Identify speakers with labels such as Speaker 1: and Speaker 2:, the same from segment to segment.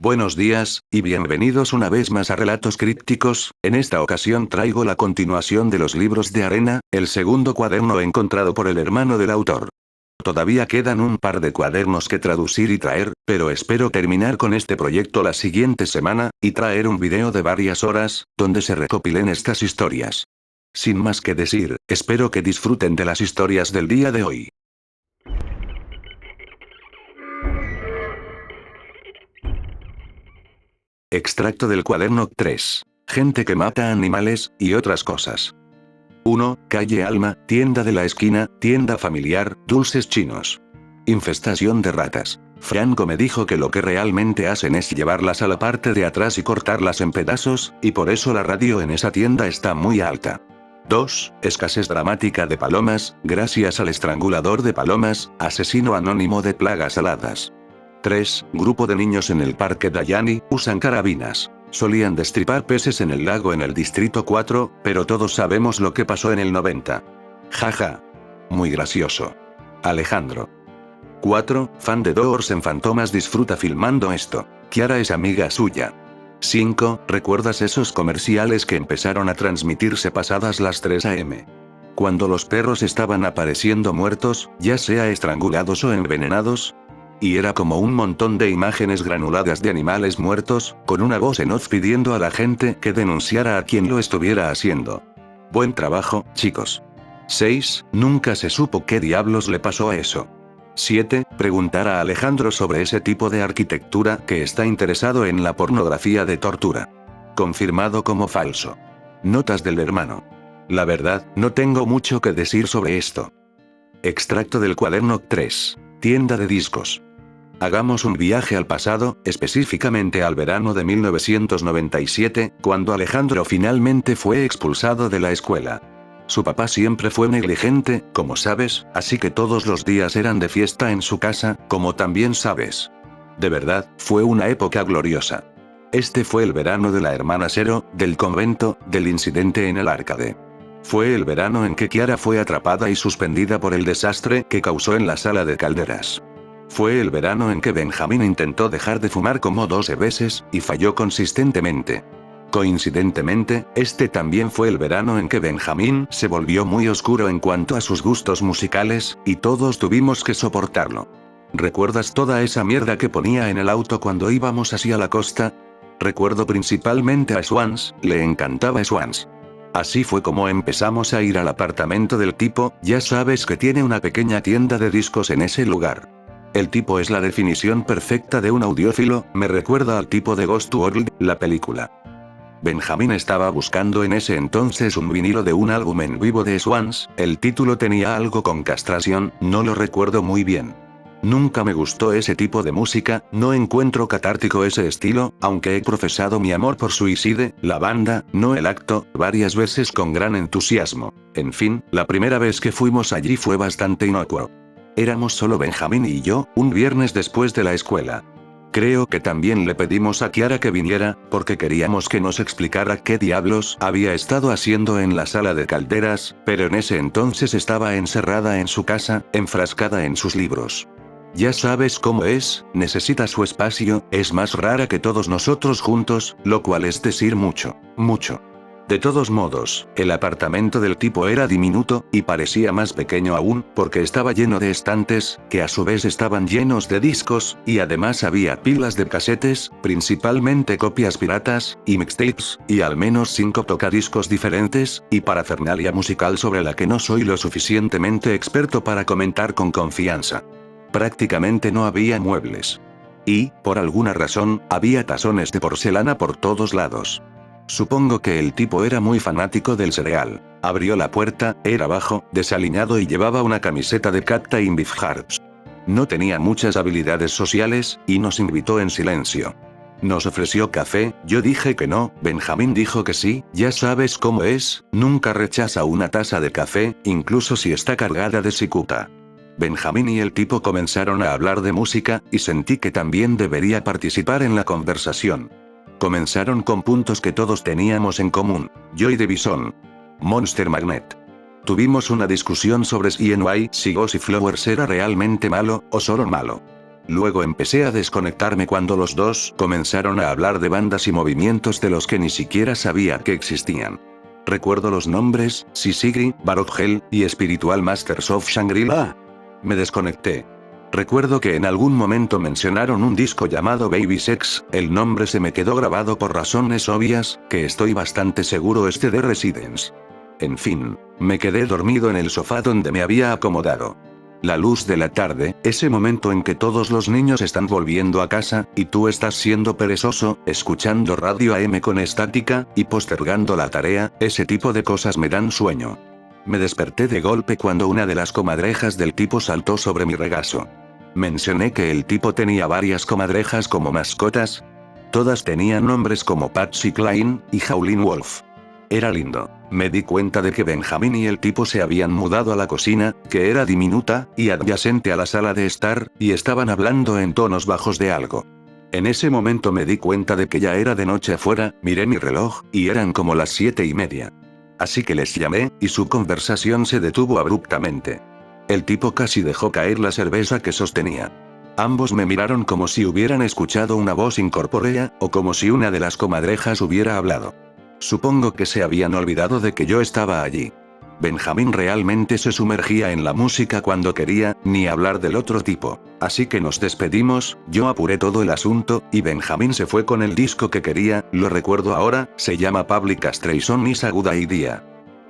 Speaker 1: Buenos días, y bienvenidos una vez más a Relatos Crípticos. En esta ocasión traigo la continuación de los libros de arena, el segundo cuaderno encontrado por el hermano del autor. Todavía quedan un par de cuadernos que traducir y traer, pero espero terminar con este proyecto la siguiente semana, y traer un video de varias horas, donde se recopilen estas historias. Sin más que decir, espero que disfruten de las historias del día de hoy. Extracto del cuaderno 3. Gente que mata animales, y otras cosas. 1. Calle Alma, tienda de la esquina, tienda familiar, dulces chinos. Infestación de ratas. Franco me dijo que lo que realmente hacen es llevarlas a la parte de atrás y cortarlas en pedazos, y por eso la radio en esa tienda está muy alta. 2. Escasez dramática de palomas, gracias al estrangulador de palomas, asesino anónimo de plagas aladas. 3. Grupo de niños en el parque Dayani, usan carabinas. Solían destripar peces en el lago en el distrito 4, pero todos sabemos lo que pasó en el 90. Jaja. Muy gracioso. Alejandro. 4. Fan de Doors en Fantomas disfruta filmando esto. Kiara es amiga suya. 5. ¿Recuerdas esos comerciales que empezaron a transmitirse pasadas las 3 am? Cuando los perros estaban apareciendo muertos, ya sea estrangulados o envenenados. Y era como un montón de imágenes granuladas de animales muertos, con una voz en off pidiendo a la gente que denunciara a quien lo estuviera haciendo. Buen trabajo, chicos. 6. Nunca se supo qué diablos le pasó a eso. 7. Preguntar a Alejandro sobre ese tipo de arquitectura que está interesado en la pornografía de tortura. Confirmado como falso. Notas del hermano. La verdad, no tengo mucho que decir sobre esto. Extracto del cuaderno 3. Tienda de discos. Hagamos un viaje al pasado, específicamente al verano de 1997, cuando Alejandro finalmente fue expulsado de la escuela. Su papá siempre fue negligente, como sabes, así que todos los días eran de fiesta en su casa, como también sabes. De verdad, fue una época gloriosa. Este fue el verano de la hermana Cero, del convento, del incidente en el Arcade. Fue el verano en que Kiara fue atrapada y suspendida por el desastre que causó en la sala de calderas. Fue el verano en que Benjamín intentó dejar de fumar como 12 veces, y falló consistentemente. Coincidentemente, este también fue el verano en que Benjamín se volvió muy oscuro en cuanto a sus gustos musicales, y todos tuvimos que soportarlo. ¿Recuerdas toda esa mierda que ponía en el auto cuando íbamos hacia la costa? Recuerdo principalmente a Swans, le encantaba Swans. Así fue como empezamos a ir al apartamento del tipo, ya sabes que tiene una pequeña tienda de discos en ese lugar. El tipo es la definición perfecta de un audiófilo, me recuerda al tipo de Ghost World, la película. Benjamín estaba buscando en ese entonces un vinilo de un álbum en vivo de Swans, el título tenía algo con castración, no lo recuerdo muy bien. Nunca me gustó ese tipo de música, no encuentro catártico ese estilo, aunque he profesado mi amor por Suicide, la banda, no el acto, varias veces con gran entusiasmo. En fin, la primera vez que fuimos allí fue bastante inocuo. Éramos solo Benjamín y yo, un viernes después de la escuela. Creo que también le pedimos a Kiara que viniera, porque queríamos que nos explicara qué diablos había estado haciendo en la sala de calderas, pero en ese entonces estaba encerrada en su casa, enfrascada en sus libros. Ya sabes cómo es, necesita su espacio, es más rara que todos nosotros juntos, lo cual es decir mucho, mucho. De todos modos, el apartamento del tipo era diminuto, y parecía más pequeño aún, porque estaba lleno de estantes, que a su vez estaban llenos de discos, y además había pilas de casetes, principalmente copias piratas, y mixtapes, y al menos 5 tocadiscos diferentes, y parafernalia musical sobre la que no soy lo suficientemente experto para comentar con confianza. Prácticamente no había muebles. Y, por alguna razón, había tazones de porcelana por todos lados. Supongo que el tipo era muy fanático del cereal. Abrió la puerta, era bajo, desaliñado y llevaba una camiseta de Captain Beefhearts. No tenía muchas habilidades sociales, y nos invitó en silencio. Nos ofreció café, yo dije que no, Benjamín dijo que sí, ya sabes cómo es, nunca rechaza una taza de café, incluso si está cargada de cicuta. Benjamín y el tipo comenzaron a hablar de música, y sentí que también debería participar en la conversación. Comenzaron con puntos que todos teníamos en común. Joy Division. Monster Magnet. Tuvimos una discusión sobre si NY si Gossip Flowers era realmente malo, o solo malo. Luego empecé a desconectarme cuando los dos comenzaron a hablar de bandas y movimientos de los que ni siquiera sabía que existían. Recuerdo los nombres, Syzygy, Baroque Hell, y Spiritual Masters of Shangri-La. Me desconecté. Recuerdo que en algún momento mencionaron un disco llamado Baby Sex, el nombre se me quedó grabado por razones obvias, que estoy bastante seguro es de The Residents. En fin, me quedé dormido en el sofá donde me había acomodado. La luz de la tarde, ese momento en que todos los niños están volviendo a casa, y tú estás siendo perezoso, escuchando radio AM con estática, y postergando la tarea, ese tipo de cosas me dan sueño. Me desperté de golpe cuando una de las comadrejas del tipo saltó sobre mi regazo. Mencioné que el tipo tenía varias comadrejas como mascotas. Todas tenían nombres como Patsy Cline, y Howlin' Wolf. Era lindo. Me di cuenta de que Benjamín y el tipo se habían mudado a la cocina, que era diminuta, y adyacente a la sala de estar, y estaban hablando en tonos bajos de algo. En ese momento me di cuenta de que ya era de noche afuera, miré mi reloj, y eran como las 7:30. Así que les llamé, y su conversación se detuvo abruptamente. El tipo casi dejó caer la cerveza que sostenía. Ambos me miraron como si hubieran escuchado una voz incorpórea, o como si una de las comadrejas hubiera hablado. Supongo que se habían olvidado de que yo estaba allí. Benjamín realmente se sumergía en la música cuando quería, ni hablar del otro tipo. Así que nos despedimos, yo apuré todo el asunto, y Benjamín se fue con el disco que quería, lo recuerdo ahora, se llama Public Castration Is a Good Idea.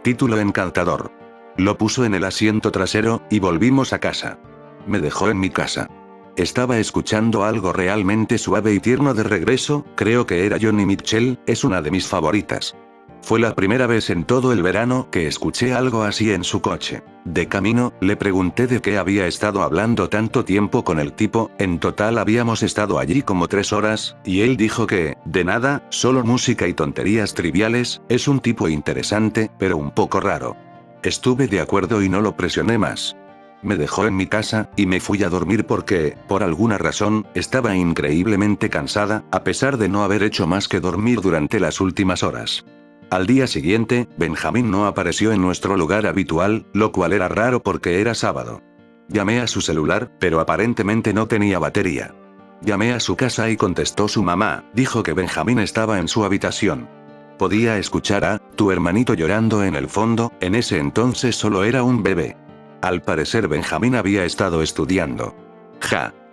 Speaker 1: Título encantador. Lo puso en el asiento trasero, y volvimos a casa. Me dejó en mi casa. Estaba escuchando algo realmente suave y tierno de regreso, creo que era Johnny Mitchell, es una de mis favoritas. Fue la primera vez en todo el verano que escuché algo así en su coche. De camino, le pregunté de qué había estado hablando tanto tiempo con el tipo, en total habíamos estado allí como 3 horas, y él dijo que, de nada, solo música y tonterías triviales, es un tipo interesante, pero un poco raro. Estuve de acuerdo y no lo presioné más. Me dejó en mi casa, y me fui a dormir porque, por alguna razón, estaba increíblemente cansada, a pesar de no haber hecho más que dormir durante las últimas horas. Al día siguiente, Benjamín no apareció en nuestro lugar habitual, lo cual era raro porque era sábado. Llamé a su celular, pero aparentemente no tenía batería. Llamé a su casa y contestó su mamá, dijo que Benjamín estaba en su habitación. Podía escuchar a tu hermanito llorando en el fondo, en ese entonces solo era un bebé. Al parecer Benjamín había estado estudiando.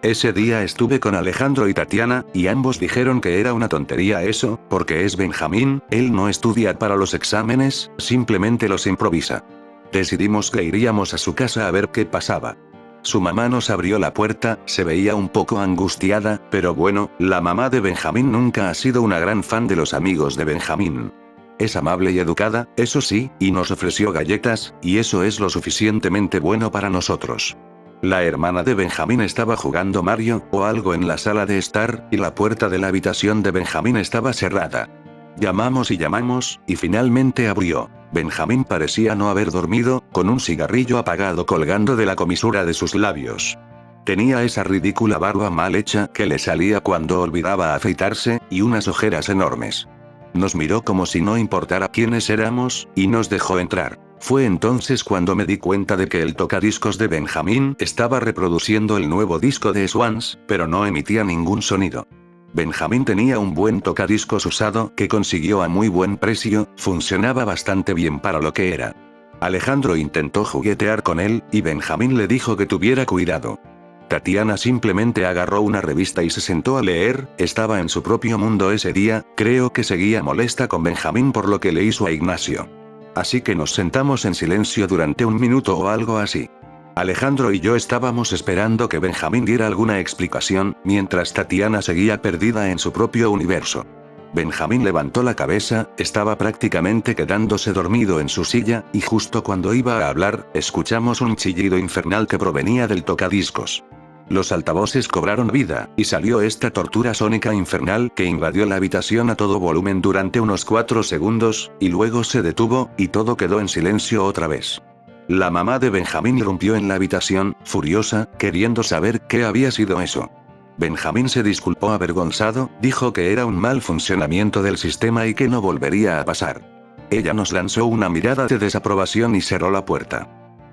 Speaker 1: Ese día estuve con Alejandro y Tatiana, y ambos dijeron que era una tontería eso, porque es Benjamín, él no estudia para los exámenes, simplemente los improvisa. Decidimos que iríamos a su casa a ver qué pasaba. Su mamá nos abrió la puerta, se veía un poco angustiada, pero bueno, la mamá de Benjamín nunca ha sido una gran fan de los amigos de Benjamín. Es amable y educada, eso sí, y nos ofreció galletas, y eso es lo suficientemente bueno para nosotros. La hermana de Benjamín estaba jugando Mario, o algo en la sala de estar, y la puerta de la habitación de Benjamín estaba cerrada. Llamamos y llamamos, y finalmente abrió. Benjamín parecía no haber dormido, con un cigarrillo apagado colgando de la comisura de sus labios. Tenía esa ridícula barba mal hecha que le salía cuando olvidaba afeitarse, y unas ojeras enormes. Nos miró como si no importara quiénes éramos, y nos dejó entrar. Fue entonces cuando me di cuenta de que el tocadiscos de Benjamín estaba reproduciendo el nuevo disco de Swans, pero no emitía ningún sonido. Benjamín tenía un buen tocadiscos usado que consiguió a muy buen precio, funcionaba bastante bien para lo que era. Alejandro intentó juguetear con él, y Benjamín le dijo que tuviera cuidado. Tatiana simplemente agarró una revista y se sentó a leer, estaba en su propio mundo ese día, creo que seguía molesta con Benjamín por lo que le hizo a Ignacio. Así que nos sentamos en silencio durante 1 minuto o algo así. Alejandro y yo estábamos esperando que Benjamín diera alguna explicación, mientras Tatiana seguía perdida en su propio universo. Benjamín levantó la cabeza, estaba prácticamente quedándose dormido en su silla, y justo cuando iba a hablar, escuchamos un chillido infernal que provenía del tocadiscos. Los altavoces cobraron vida, y salió esta tortura sónica infernal que invadió la habitación a todo volumen durante unos 4 segundos, y luego se detuvo, y todo quedó en silencio otra vez. La mamá de Benjamín irrumpió en la habitación, furiosa, queriendo saber qué había sido eso. Benjamín se disculpó avergonzado, dijo que era un mal funcionamiento del sistema y que no volvería a pasar. Ella nos lanzó una mirada de desaprobación y cerró la puerta.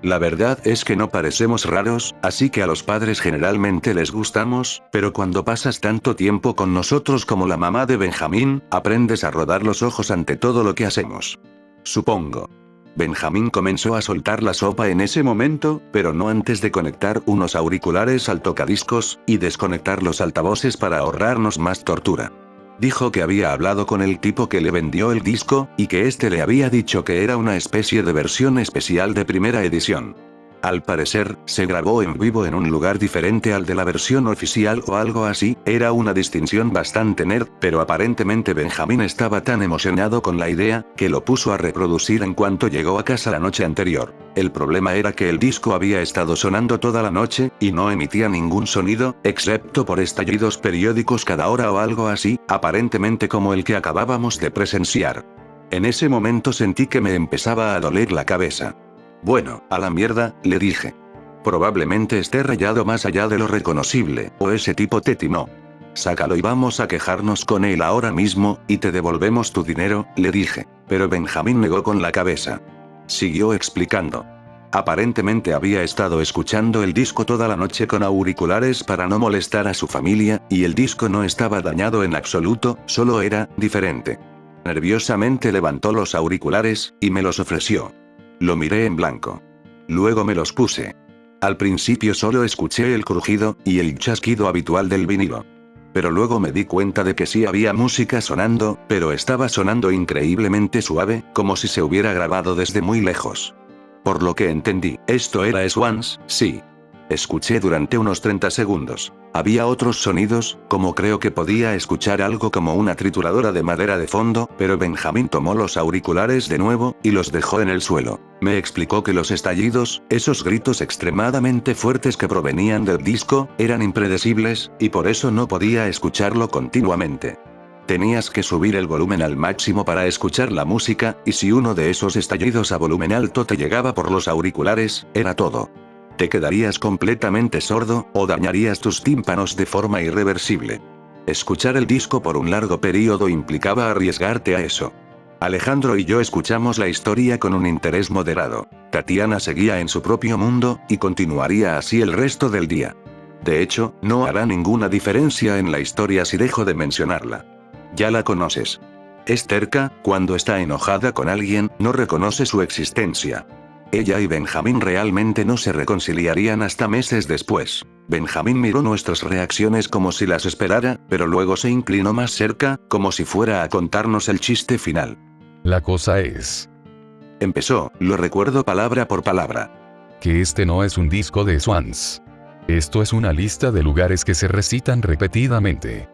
Speaker 1: La verdad es que no parecemos raros, así que a los padres generalmente les gustamos, pero cuando pasas tanto tiempo con nosotros como la mamá de Benjamín, aprendes a rodar los ojos ante todo lo que hacemos. Supongo. Benjamín comenzó a soltar la sopa en ese momento, pero no antes de conectar unos auriculares al tocadiscos, y desconectar los altavoces para ahorrarnos más tortura. Dijo que había hablado con el tipo que le vendió el disco, y que este le había dicho que era una especie de versión especial de primera edición. Al parecer, se grabó en vivo en un lugar diferente al de la versión oficial o algo así, era una distinción bastante nerd, pero aparentemente Benjamín estaba tan emocionado con la idea, que lo puso a reproducir en cuanto llegó a casa la noche anterior. El problema era que el disco había estado sonando toda la noche, y no emitía ningún sonido, excepto por estallidos periódicos cada hora o algo así, aparentemente como el que acabábamos de presenciar. En ese momento sentí que me empezaba a doler la cabeza. Bueno, a la mierda, le dije. Probablemente esté rayado más allá de lo reconocible, o ese tipo te timó. Sácalo y vamos a quejarnos con él ahora mismo, y te devolvemos tu dinero, le dije. Pero Benjamín negó con la cabeza. Siguió explicando. Aparentemente había estado escuchando el disco toda la noche con auriculares para no molestar a su familia, y el disco no estaba dañado en absoluto, solo era diferente. Nerviosamente levantó los auriculares, y me los ofreció. Lo miré en blanco. Luego me los puse. Al principio solo escuché el crujido, y el chasquido habitual del vinilo. Pero luego me di cuenta de que sí había música sonando, pero estaba sonando increíblemente suave, como si se hubiera grabado desde muy lejos. Por lo que entendí, esto era Swans, sí. Escuché durante unos 30 segundos. Había otros sonidos, como creo que podía escuchar algo como una trituradora de madera de fondo, pero Benjamín tomó los auriculares de nuevo, y los dejó en el suelo. Me explicó que los estallidos, esos gritos extremadamente fuertes que provenían del disco, eran impredecibles, y por eso no podía escucharlo continuamente. Tenías que subir el volumen al máximo para escuchar la música, y si uno de esos estallidos a volumen alto te llegaba por los auriculares, era todo. Te quedarías completamente sordo, o dañarías tus tímpanos de forma irreversible. Escuchar el disco por un largo periodo implicaba arriesgarte a eso. Alejandro y yo escuchamos la historia con un interés moderado. Tatiana seguía en su propio mundo, y continuaría así el resto del día. De hecho, no hará ninguna diferencia en la historia si dejo de mencionarla. Ya la conoces. Es terca, cuando está enojada con alguien, no reconoce su existencia. Ella y Benjamín realmente no se reconciliarían hasta meses después. Benjamín miró nuestras reacciones como si las esperara, pero luego se inclinó más cerca, como si fuera a contarnos el chiste final.
Speaker 2: La cosa es...
Speaker 1: Empezó, lo recuerdo palabra por palabra.
Speaker 2: Que este no es un disco de Swans. Esto es una lista de lugares que se recitan repetidamente.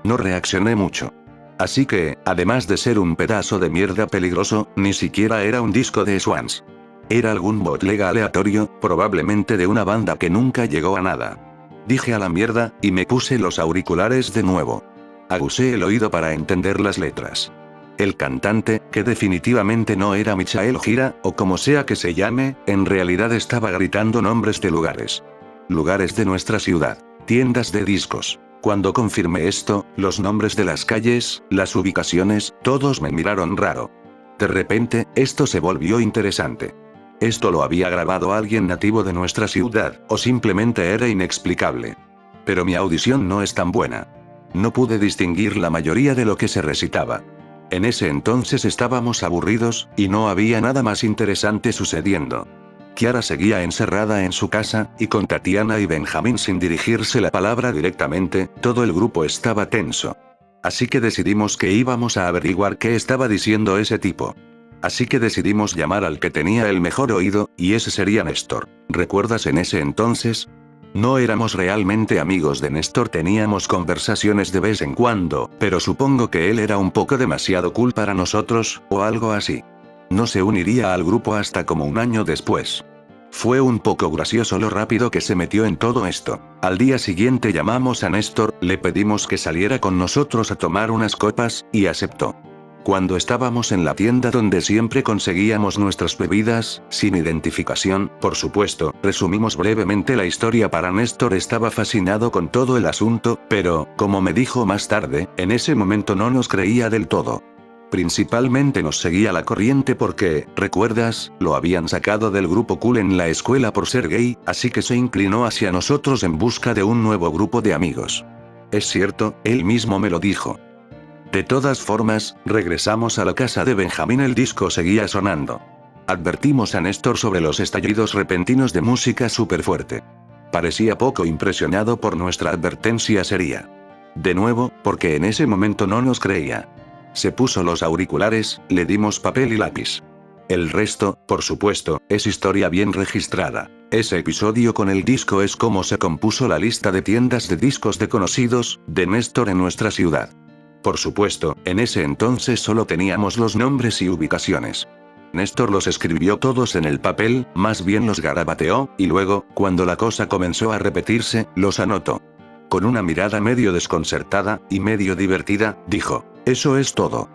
Speaker 1: No reaccioné mucho. Así que, además de ser un pedazo de mierda peligroso, ni siquiera era un disco de Swans. Era algún bootleg aleatorio, probablemente de una banda que nunca llegó a nada. Dije a la mierda, y me puse los auriculares de nuevo. Aguzé el oído para entender las letras. El cantante, que definitivamente no era Michael Gira, o como sea que se llame, en realidad estaba gritando nombres de lugares. Lugares de nuestra ciudad. Tiendas de discos. Cuando confirmé esto, los nombres de las calles, las ubicaciones, todos me miraron raro. De repente, esto se volvió interesante. Esto lo había grabado alguien nativo de nuestra ciudad, o simplemente era inexplicable. Pero mi audición no es tan buena. No pude distinguir la mayoría de lo que se recitaba. En ese entonces estábamos aburridos, y no había nada más interesante sucediendo. Kiara seguía encerrada en su casa, y con Tatiana y Benjamín sin dirigirse la palabra directamente, todo el grupo estaba tenso. Así que decidimos que íbamos a averiguar qué estaba diciendo ese tipo. Así que decidimos llamar al que tenía el mejor oído, y ese sería Néstor. ¿Recuerdas en ese entonces? No éramos realmente amigos de Néstor, teníamos conversaciones de vez en cuando, pero supongo que él era un poco demasiado cool para nosotros, o algo así. No se uniría al grupo hasta como un año después. Fue un poco gracioso lo rápido que se metió en todo esto. Al día siguiente llamamos a Néstor, le pedimos que saliera con nosotros a tomar unas copas, y aceptó. Cuando estábamos en la tienda donde siempre conseguíamos nuestras bebidas, sin identificación, por supuesto, resumimos brevemente la historia para Néstor. Estaba fascinado con todo el asunto, pero, como me dijo más tarde, en ese momento no nos creía del todo. Principalmente nos seguía la corriente porque, ¿recuerdas? Lo habían sacado del grupo cool en la escuela por ser gay, así que se inclinó hacia nosotros en busca de un nuevo grupo de amigos. Es cierto, él mismo me lo dijo. De todas formas, regresamos a la casa de Benjamín. El disco seguía sonando. Advertimos a Néstor sobre los estallidos repentinos de música súper fuerte. Parecía poco impresionado por nuestra advertencia seria. De nuevo, porque en ese momento no nos creía. Se puso los auriculares, le dimos papel y lápiz. El resto, por supuesto, es historia bien registrada. Ese episodio con el disco es cómo se compuso la lista de tiendas de discos de conocidos de Néstor en nuestra ciudad. Por supuesto, en ese entonces solo teníamos los nombres y ubicaciones. Néstor los escribió todos en el papel, más bien los garabateó, y luego, cuando la cosa comenzó a repetirse, los anotó. Con una mirada medio desconcertada, y medio divertida, dijo, «Eso es todo».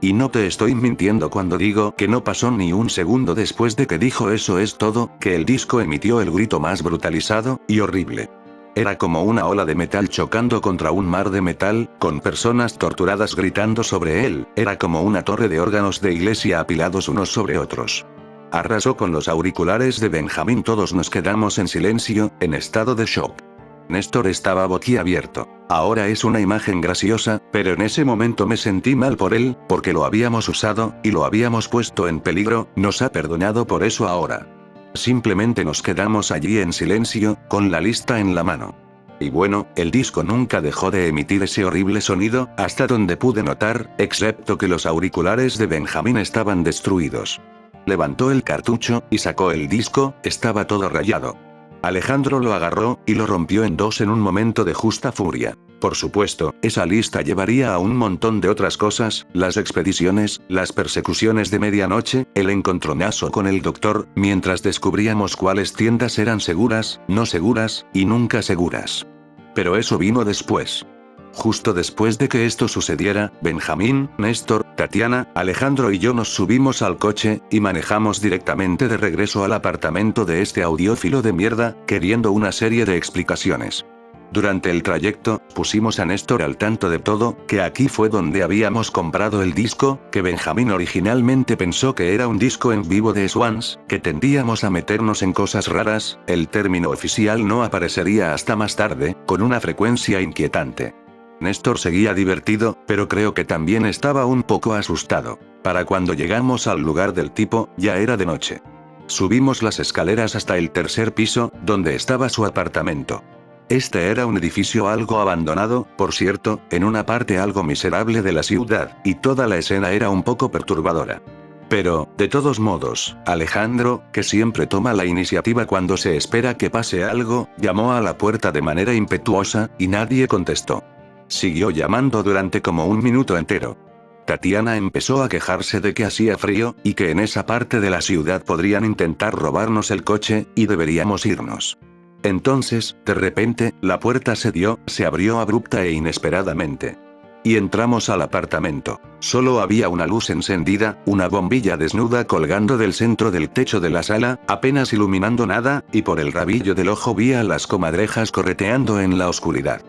Speaker 1: Y no te estoy mintiendo cuando digo que no pasó ni un segundo después de que dijo «eso es todo», que el disco emitió el grito más brutalizado, y horrible. Era como una ola de metal chocando contra un mar de metal, con personas torturadas gritando sobre él, era como una torre de órganos de iglesia apilados unos sobre otros. Arrasó con los auriculares de Benjamín. Todos nos quedamos en silencio, en estado de shock. Néstor estaba boquiabierto. Ahora es una imagen graciosa, pero en ese momento me sentí mal por él, porque lo habíamos usado, y lo habíamos puesto en peligro. Nos ha perdonado por eso ahora. Simplemente nos quedamos allí en silencio, con la lista en la mano. Y bueno, el disco nunca dejó de emitir ese horrible sonido, hasta donde pude notar, excepto que los auriculares de Benjamín estaban destruidos. Levantó el cartucho, y sacó el disco, estaba todo rayado. Alejandro lo agarró, y lo rompió en dos en un momento de justa furia. Por supuesto, esa lista llevaría a un montón de otras cosas, las expediciones, las persecuciones de medianoche, el encontronazo con el doctor, mientras descubríamos cuáles tiendas eran seguras, no seguras, y nunca seguras. Pero eso vino después. Justo después de que esto sucediera, Benjamín, Néstor, Tatiana, Alejandro y yo nos subimos al coche, y manejamos directamente de regreso al apartamento de este audiófilo de mierda, queriendo una serie de explicaciones. Durante el trayecto, pusimos a Néstor al tanto de todo, que aquí fue donde habíamos comprado el disco, que Benjamín originalmente pensó que era un disco en vivo de Swans, que tendíamos a meternos en cosas raras, el término oficial no aparecería hasta más tarde, con una frecuencia inquietante. Néstor seguía divertido, pero creo que también estaba un poco asustado. Para cuando llegamos al lugar del tipo, ya era de noche. Subimos las escaleras hasta el tercer piso, donde estaba su apartamento. Este era un edificio algo abandonado, por cierto, en una parte algo miserable de la ciudad, y toda la escena era un poco perturbadora. Pero, de todos modos, Alejandro, que siempre toma la iniciativa cuando se espera que pase algo, llamó a la puerta de manera impetuosa, y nadie contestó. Siguió llamando durante como un minuto entero. Tatiana empezó a quejarse de que hacía frío, y que en esa parte de la ciudad podrían intentar robarnos el coche, y deberíamos irnos. Entonces, de repente, la puerta se abrió abrupta e inesperadamente. Y entramos al apartamento. Solo había una luz encendida, una bombilla desnuda colgando del centro del techo de la sala, apenas iluminando nada, y por el rabillo del ojo vi a las comadrejas correteando en la oscuridad.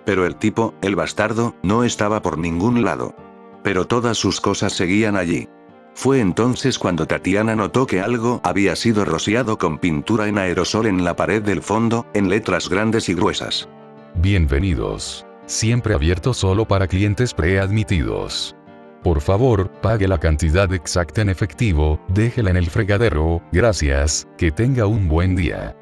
Speaker 1: Pero el tipo, el bastardo, no estaba por ningún lado. Pero todas sus cosas seguían allí. Fue entonces cuando Tatiana notó que algo había sido rociado con pintura en aerosol en la pared del fondo, en letras grandes y gruesas.
Speaker 2: Bienvenidos. Siempre abierto solo para clientes preadmitidos. Por favor, pague la cantidad exacta en efectivo, déjela en el fregadero, gracias, que tenga un buen día.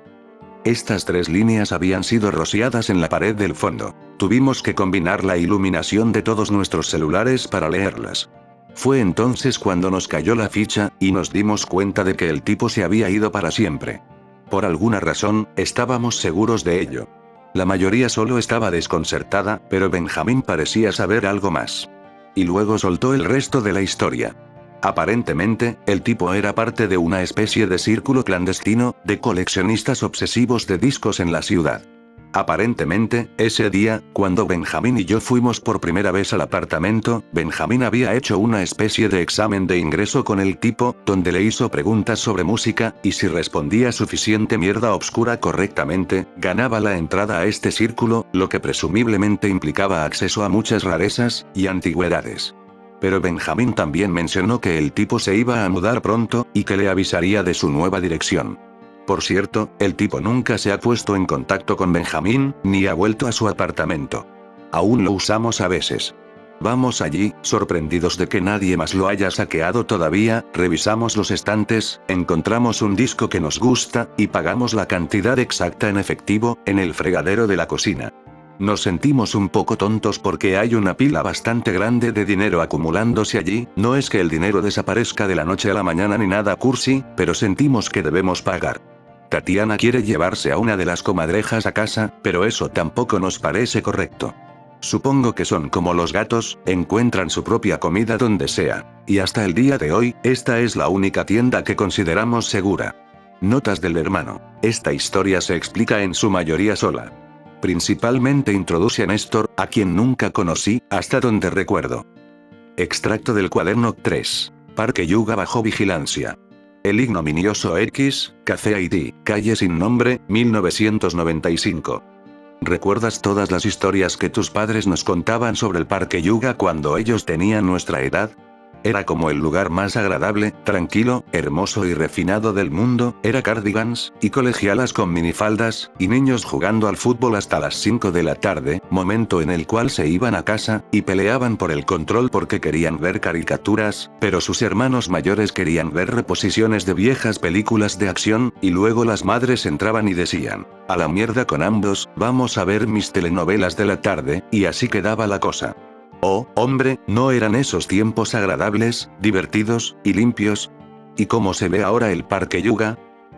Speaker 1: Estas 3 líneas habían sido rociadas en la pared del fondo. Tuvimos que combinar la iluminación de todos nuestros celulares para leerlas. Fue entonces cuando nos cayó la ficha, y nos dimos cuenta de que el tipo se había ido para siempre. Por alguna razón, estábamos seguros de ello. La mayoría solo estaba desconcertada, pero Benjamín parecía saber algo más. Y luego soltó el resto de la historia. Aparentemente, el tipo era parte de una especie de círculo clandestino, de coleccionistas obsesivos de discos en la ciudad. Aparentemente, ese día, cuando Benjamín y yo fuimos por primera vez al apartamento, Benjamín había hecho una especie de examen de ingreso con el tipo, donde le hizo preguntas sobre música, y si respondía suficiente mierda obscura correctamente, ganaba la entrada a este círculo, lo que presumiblemente implicaba acceso a muchas rarezas y antigüedades. Pero Benjamín también mencionó que el tipo se iba a mudar pronto, y que le avisaría de su nueva dirección. Por cierto, el tipo nunca se ha puesto en contacto con Benjamín, ni ha vuelto a su apartamento. Aún lo usamos a veces. Vamos allí, sorprendidos de que nadie más lo haya saqueado todavía, revisamos los estantes, encontramos un disco que nos gusta, y pagamos la cantidad exacta en efectivo, en el fregadero de la cocina. Nos sentimos un poco tontos porque hay una pila bastante grande de dinero acumulándose allí, no es que el dinero desaparezca de la noche a la mañana ni nada cursi, pero sentimos que debemos pagar. Tatiana quiere llevarse a una de las comadrejas a casa, pero eso tampoco nos parece correcto. Supongo que son como los gatos, encuentran su propia comida donde sea. Y hasta el día de hoy, esta es la única tienda que consideramos segura. Notas del hermano. Esta historia se explica en su mayoría sola. Principalmente introduce a Néstor, a quien nunca conocí, hasta donde recuerdo. Extracto del cuaderno 3. Parque Yuga bajo vigilancia. El ignominioso X, Café ID, calle sin nombre, 1995. ¿Recuerdas todas las historias que tus padres nos contaban sobre el Parque Yuga cuando ellos tenían nuestra edad? Era como el lugar más agradable, tranquilo, hermoso y refinado del mundo, era cardigans, y colegialas con minifaldas, y niños jugando al fútbol hasta las 5 de la tarde, momento en el cual se iban a casa, y peleaban por el control porque querían ver caricaturas, pero sus hermanos mayores querían ver reposiciones de viejas películas de acción, y luego las madres entraban y decían, a la mierda con ambos, vamos a ver mis telenovelas de la tarde, y así quedaba la cosa. Oh, hombre, ¿no eran esos tiempos agradables, divertidos, y limpios? ¿Y cómo se ve ahora el Parque Yuga?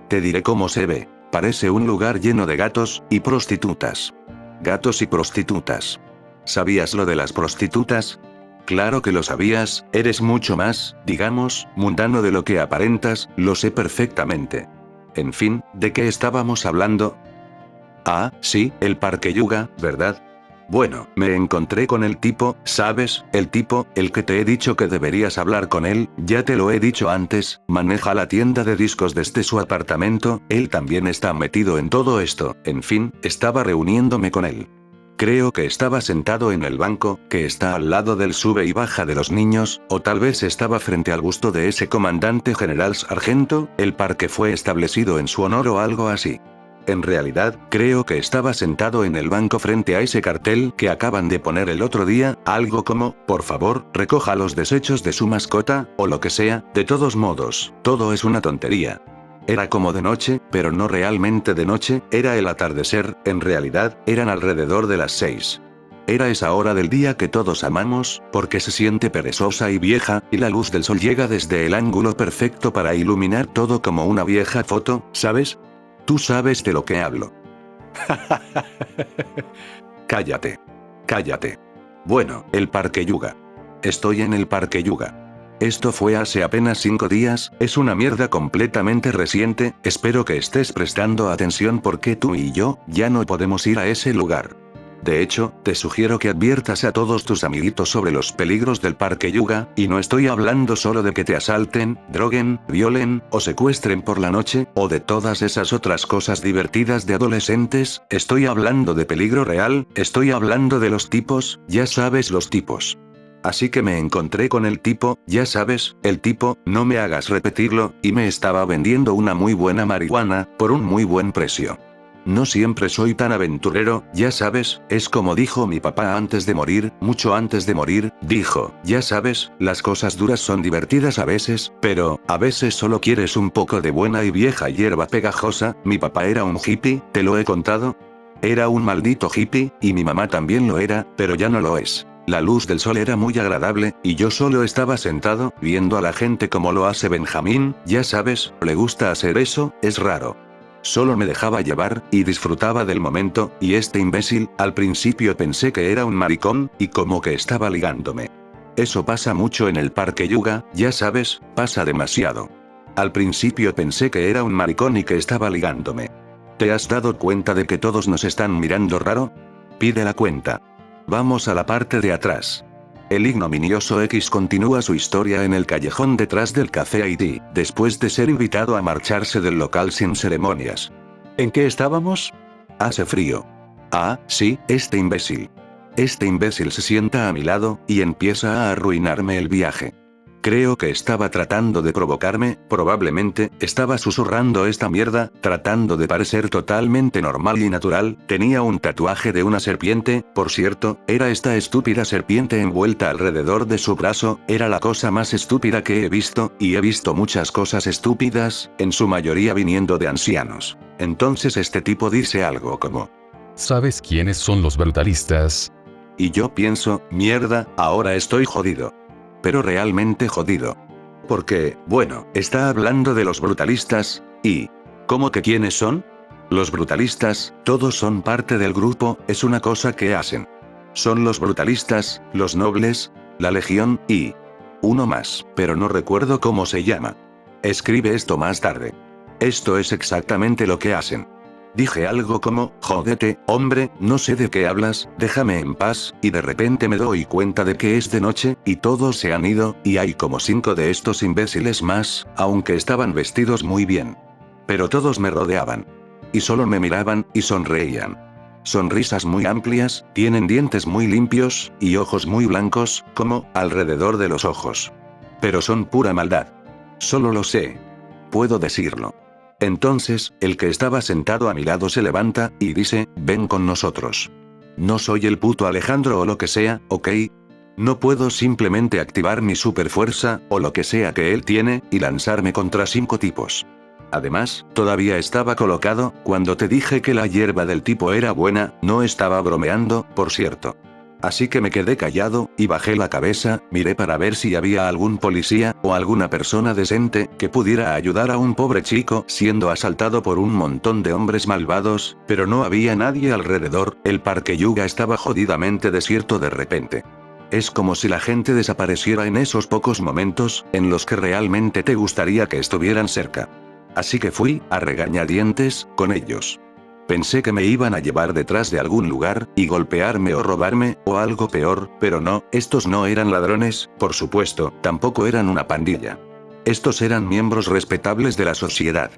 Speaker 1: Te diré cómo se ve. Parece un lugar lleno de gatos, y prostitutas. Gatos y prostitutas. ¿Sabías lo de las prostitutas? Claro que lo sabías, eres mucho más, digamos, mundano de lo que aparentas, lo sé perfectamente. En fin, ¿de qué estábamos hablando? Ah, sí, el Parque Yuga, ¿verdad? Bueno, me encontré con el tipo, ¿sabes? El tipo, el que te he dicho que deberías hablar con él, ya te lo he dicho antes, maneja la tienda de discos desde su apartamento, él también está metido en todo esto, en fin, estaba reuniéndome con él. Creo que estaba sentado en el banco, que está al lado del sube y baja de los niños, o tal vez estaba frente al busto de ese comandante general sargento, el parque fue establecido en su honor o algo así. En realidad, creo que estaba sentado en el banco frente a ese cartel que acaban de poner el otro día, algo como, por favor, recoja los desechos de su mascota, o lo que sea, de todos modos, todo es una tontería. Era como de noche, pero no realmente de noche, era el atardecer, en realidad, eran alrededor de las 6. Era esa hora del día que todos amamos, porque se siente perezosa y vieja, y la luz del sol llega desde el ángulo perfecto para iluminar todo como una vieja foto, ¿sabes? Tú sabes de lo que hablo. Cállate. Cállate. Bueno, el Parque Yuga. Estoy en el Parque Yuga. Esto fue hace apenas 5 días, es una mierda completamente reciente, espero que estés prestando atención porque tú y yo, ya no podemos ir a ese lugar. De hecho, te sugiero que adviertas a todos tus amiguitos sobre los peligros del Parque Yuga, y no estoy hablando solo de que te asalten, droguen, violen, o secuestren por la noche, o de todas esas otras cosas divertidas de adolescentes, estoy hablando de peligro real, estoy hablando de los tipos, ya sabes los tipos. Así que me encontré con el tipo, ya sabes, el tipo, no me hagas repetirlo, y me estaba vendiendo una muy buena marihuana, por un muy buen precio. No siempre soy tan aventurero, ya sabes, es como dijo mi papá antes de morir, mucho antes de morir, dijo, ya sabes, las cosas duras son divertidas a veces, pero, a veces solo quieres un poco de buena y vieja hierba pegajosa. Mi papá era un hippie, ¿te lo he contado? Era un maldito hippie, y mi mamá también lo era, pero ya no lo es. La luz del sol era muy agradable, y yo solo estaba sentado, viendo a la gente como lo hace Benjamín, ya sabes, le gusta hacer eso, es raro. Solo me dejaba llevar, y disfrutaba del momento, y este imbécil, al principio pensé que era un maricón, y como que estaba ligándome. Eso pasa mucho en el Parque Yuga, ya sabes, pasa demasiado. Al principio pensé que era un maricón y que estaba ligándome. ¿Te has dado cuenta de que todos nos están mirando raro? Pide la cuenta. Vamos a la parte de atrás. El ignominioso X continúa su historia en el callejón detrás del Café ID, después de ser invitado a marcharse del local sin ceremonias. ¿En qué estábamos? Hace frío. Ah, sí, este imbécil. Este imbécil se sienta a mi lado, y empieza a arruinarme el viaje. Creo que estaba tratando de provocarme, probablemente, estaba susurrando esta mierda, tratando de parecer totalmente normal y natural, tenía un tatuaje de una serpiente, por cierto, era esta estúpida serpiente envuelta alrededor de su brazo, era la cosa más estúpida que he visto, y he visto muchas cosas estúpidas, en su mayoría viniendo de ancianos. Entonces este tipo dice algo como:
Speaker 2: ¿Sabes quiénes son los brutalistas?
Speaker 1: Y yo pienso, mierda, ahora estoy jodido. Pero realmente jodido. Porque, bueno, está hablando de los brutalistas, y... ¿cómo que quiénes son? Los brutalistas, todos son parte del grupo, es una cosa que hacen. Son los brutalistas, los nobles, la legión, y... uno más, pero no recuerdo cómo se llama. Escribe esto más tarde. Esto es exactamente lo que hacen. Dije algo como, jódete, hombre, no sé de qué hablas, déjame en paz, y de repente me doy cuenta de que es de noche, y todos se han ido, y hay como 5 de estos imbéciles más, aunque estaban vestidos muy bien. Pero todos me rodeaban. Y solo me miraban, y sonreían. Sonrisas muy amplias, tienen dientes muy limpios, y ojos muy blancos, como, alrededor de los ojos. Pero son pura maldad. Solo lo sé. Puedo decirlo. Entonces, el que estaba sentado a mi lado se levanta, y dice, ven con nosotros. No soy el puto Alejandro o lo que sea, ¿ok? No puedo simplemente activar mi super fuerza, o lo que sea que él tiene, y lanzarme contra 5 tipos. Además, todavía estaba colocado, cuando te dije que la hierba del tipo era buena, no estaba bromeando, por cierto. Así que me quedé callado, y bajé la cabeza, miré para ver si había algún policía, o alguna persona decente, que pudiera ayudar a un pobre chico siendo asaltado por un montón de hombres malvados, pero no había nadie alrededor, el parque Yuga estaba jodidamente desierto de repente. Es como si la gente desapareciera en esos pocos momentos, en los que realmente te gustaría que estuvieran cerca. Así que fui, a regañadientes, con ellos. Pensé que me iban a llevar detrás de algún lugar, y golpearme o robarme, o algo peor, pero no, estos no eran ladrones, por supuesto, tampoco eran una pandilla. Estos eran miembros respetables de la sociedad.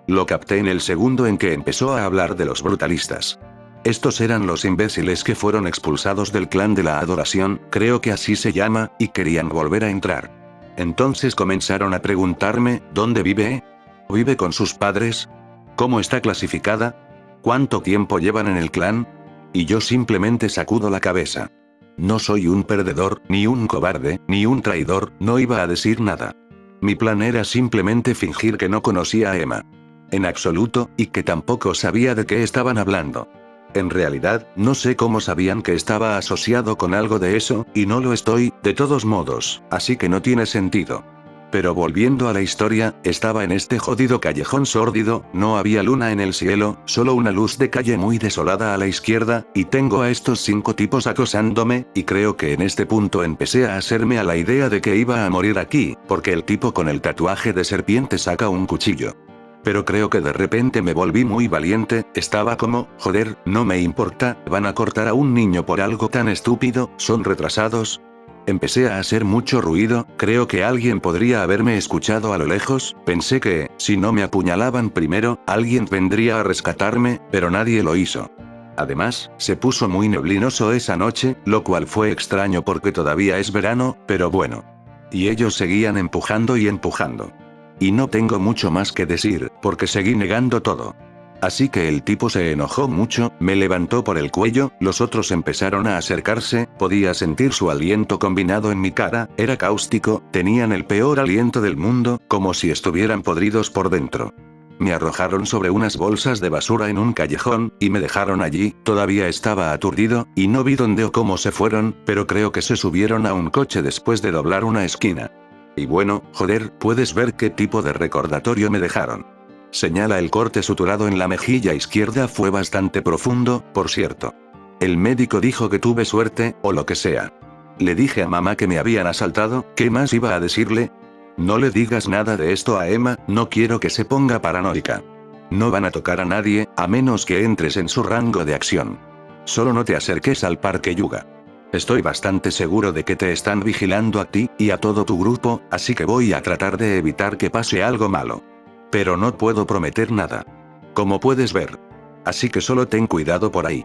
Speaker 1: Lo capté en el segundo en que empezó a hablar de los brutalistas. Estos eran los imbéciles que fueron expulsados del clan de la adoración, creo que así se llama, y querían volver a entrar. Entonces comenzaron a preguntarme, ¿dónde vive? ¿Vive con sus padres? ¿Cómo está clasificada? ¿Cuánto tiempo llevan en el clan? Y yo simplemente sacudo la cabeza. No soy un perdedor, ni un cobarde, ni un traidor, no iba a decir nada. Mi plan era simplemente fingir que no conocía a Emma. En absoluto, y que tampoco sabía de qué estaban hablando. En realidad, no sé cómo sabían que estaba asociado con algo de eso, y no lo estoy, de todos modos, así que no tiene sentido. Pero volviendo a la historia, estaba en este jodido callejón sórdido, no había luna en el cielo, solo una luz de calle muy desolada a la izquierda, y tengo a estos 5 tipos acosándome, y creo que en este punto empecé a hacerme a la idea de que iba a morir aquí, porque el tipo con el tatuaje de serpiente saca un cuchillo. Pero creo que de repente me volví muy valiente, estaba como, joder, no me importa, van a cortar a un niño por algo tan estúpido, son retrasados. Empecé a hacer mucho ruido, creo que alguien podría haberme escuchado a lo lejos, pensé que, si no me apuñalaban primero, alguien vendría a rescatarme, pero nadie lo hizo. Además, se puso muy neblinoso esa noche, lo cual fue extraño porque todavía es verano, pero bueno. Y ellos seguían empujando y empujando. Y no tengo mucho más que decir, porque seguí negando todo. Así que el tipo se enojó mucho, me levantó por el cuello, los otros empezaron a acercarse, podía sentir su aliento combinado en mi cara, era cáustico, tenían el peor aliento del mundo, como si estuvieran podridos por dentro. Me arrojaron sobre unas bolsas de basura en un callejón, y me dejaron allí, todavía estaba aturdido, y no vi dónde o cómo se fueron, pero creo que se subieron a un coche después de doblar una esquina. Y bueno, joder, puedes ver qué tipo de recordatorio me dejaron. Señala el corte suturado en la mejilla izquierda fue bastante profundo, por cierto. El médico dijo que tuve suerte, o lo que sea. Le dije a mamá que me habían asaltado, ¿qué más iba a decirle? No le digas nada de esto a Emma, no quiero que se ponga paranoica. No van a tocar a nadie, a menos que entres en su rango de acción. Solo no te acerques al parque Yuga. Estoy bastante seguro de que te están vigilando a ti, y a todo tu grupo, así que voy a tratar de evitar que pase algo malo. Pero no puedo prometer nada. Como puedes ver. Así que solo ten cuidado por ahí.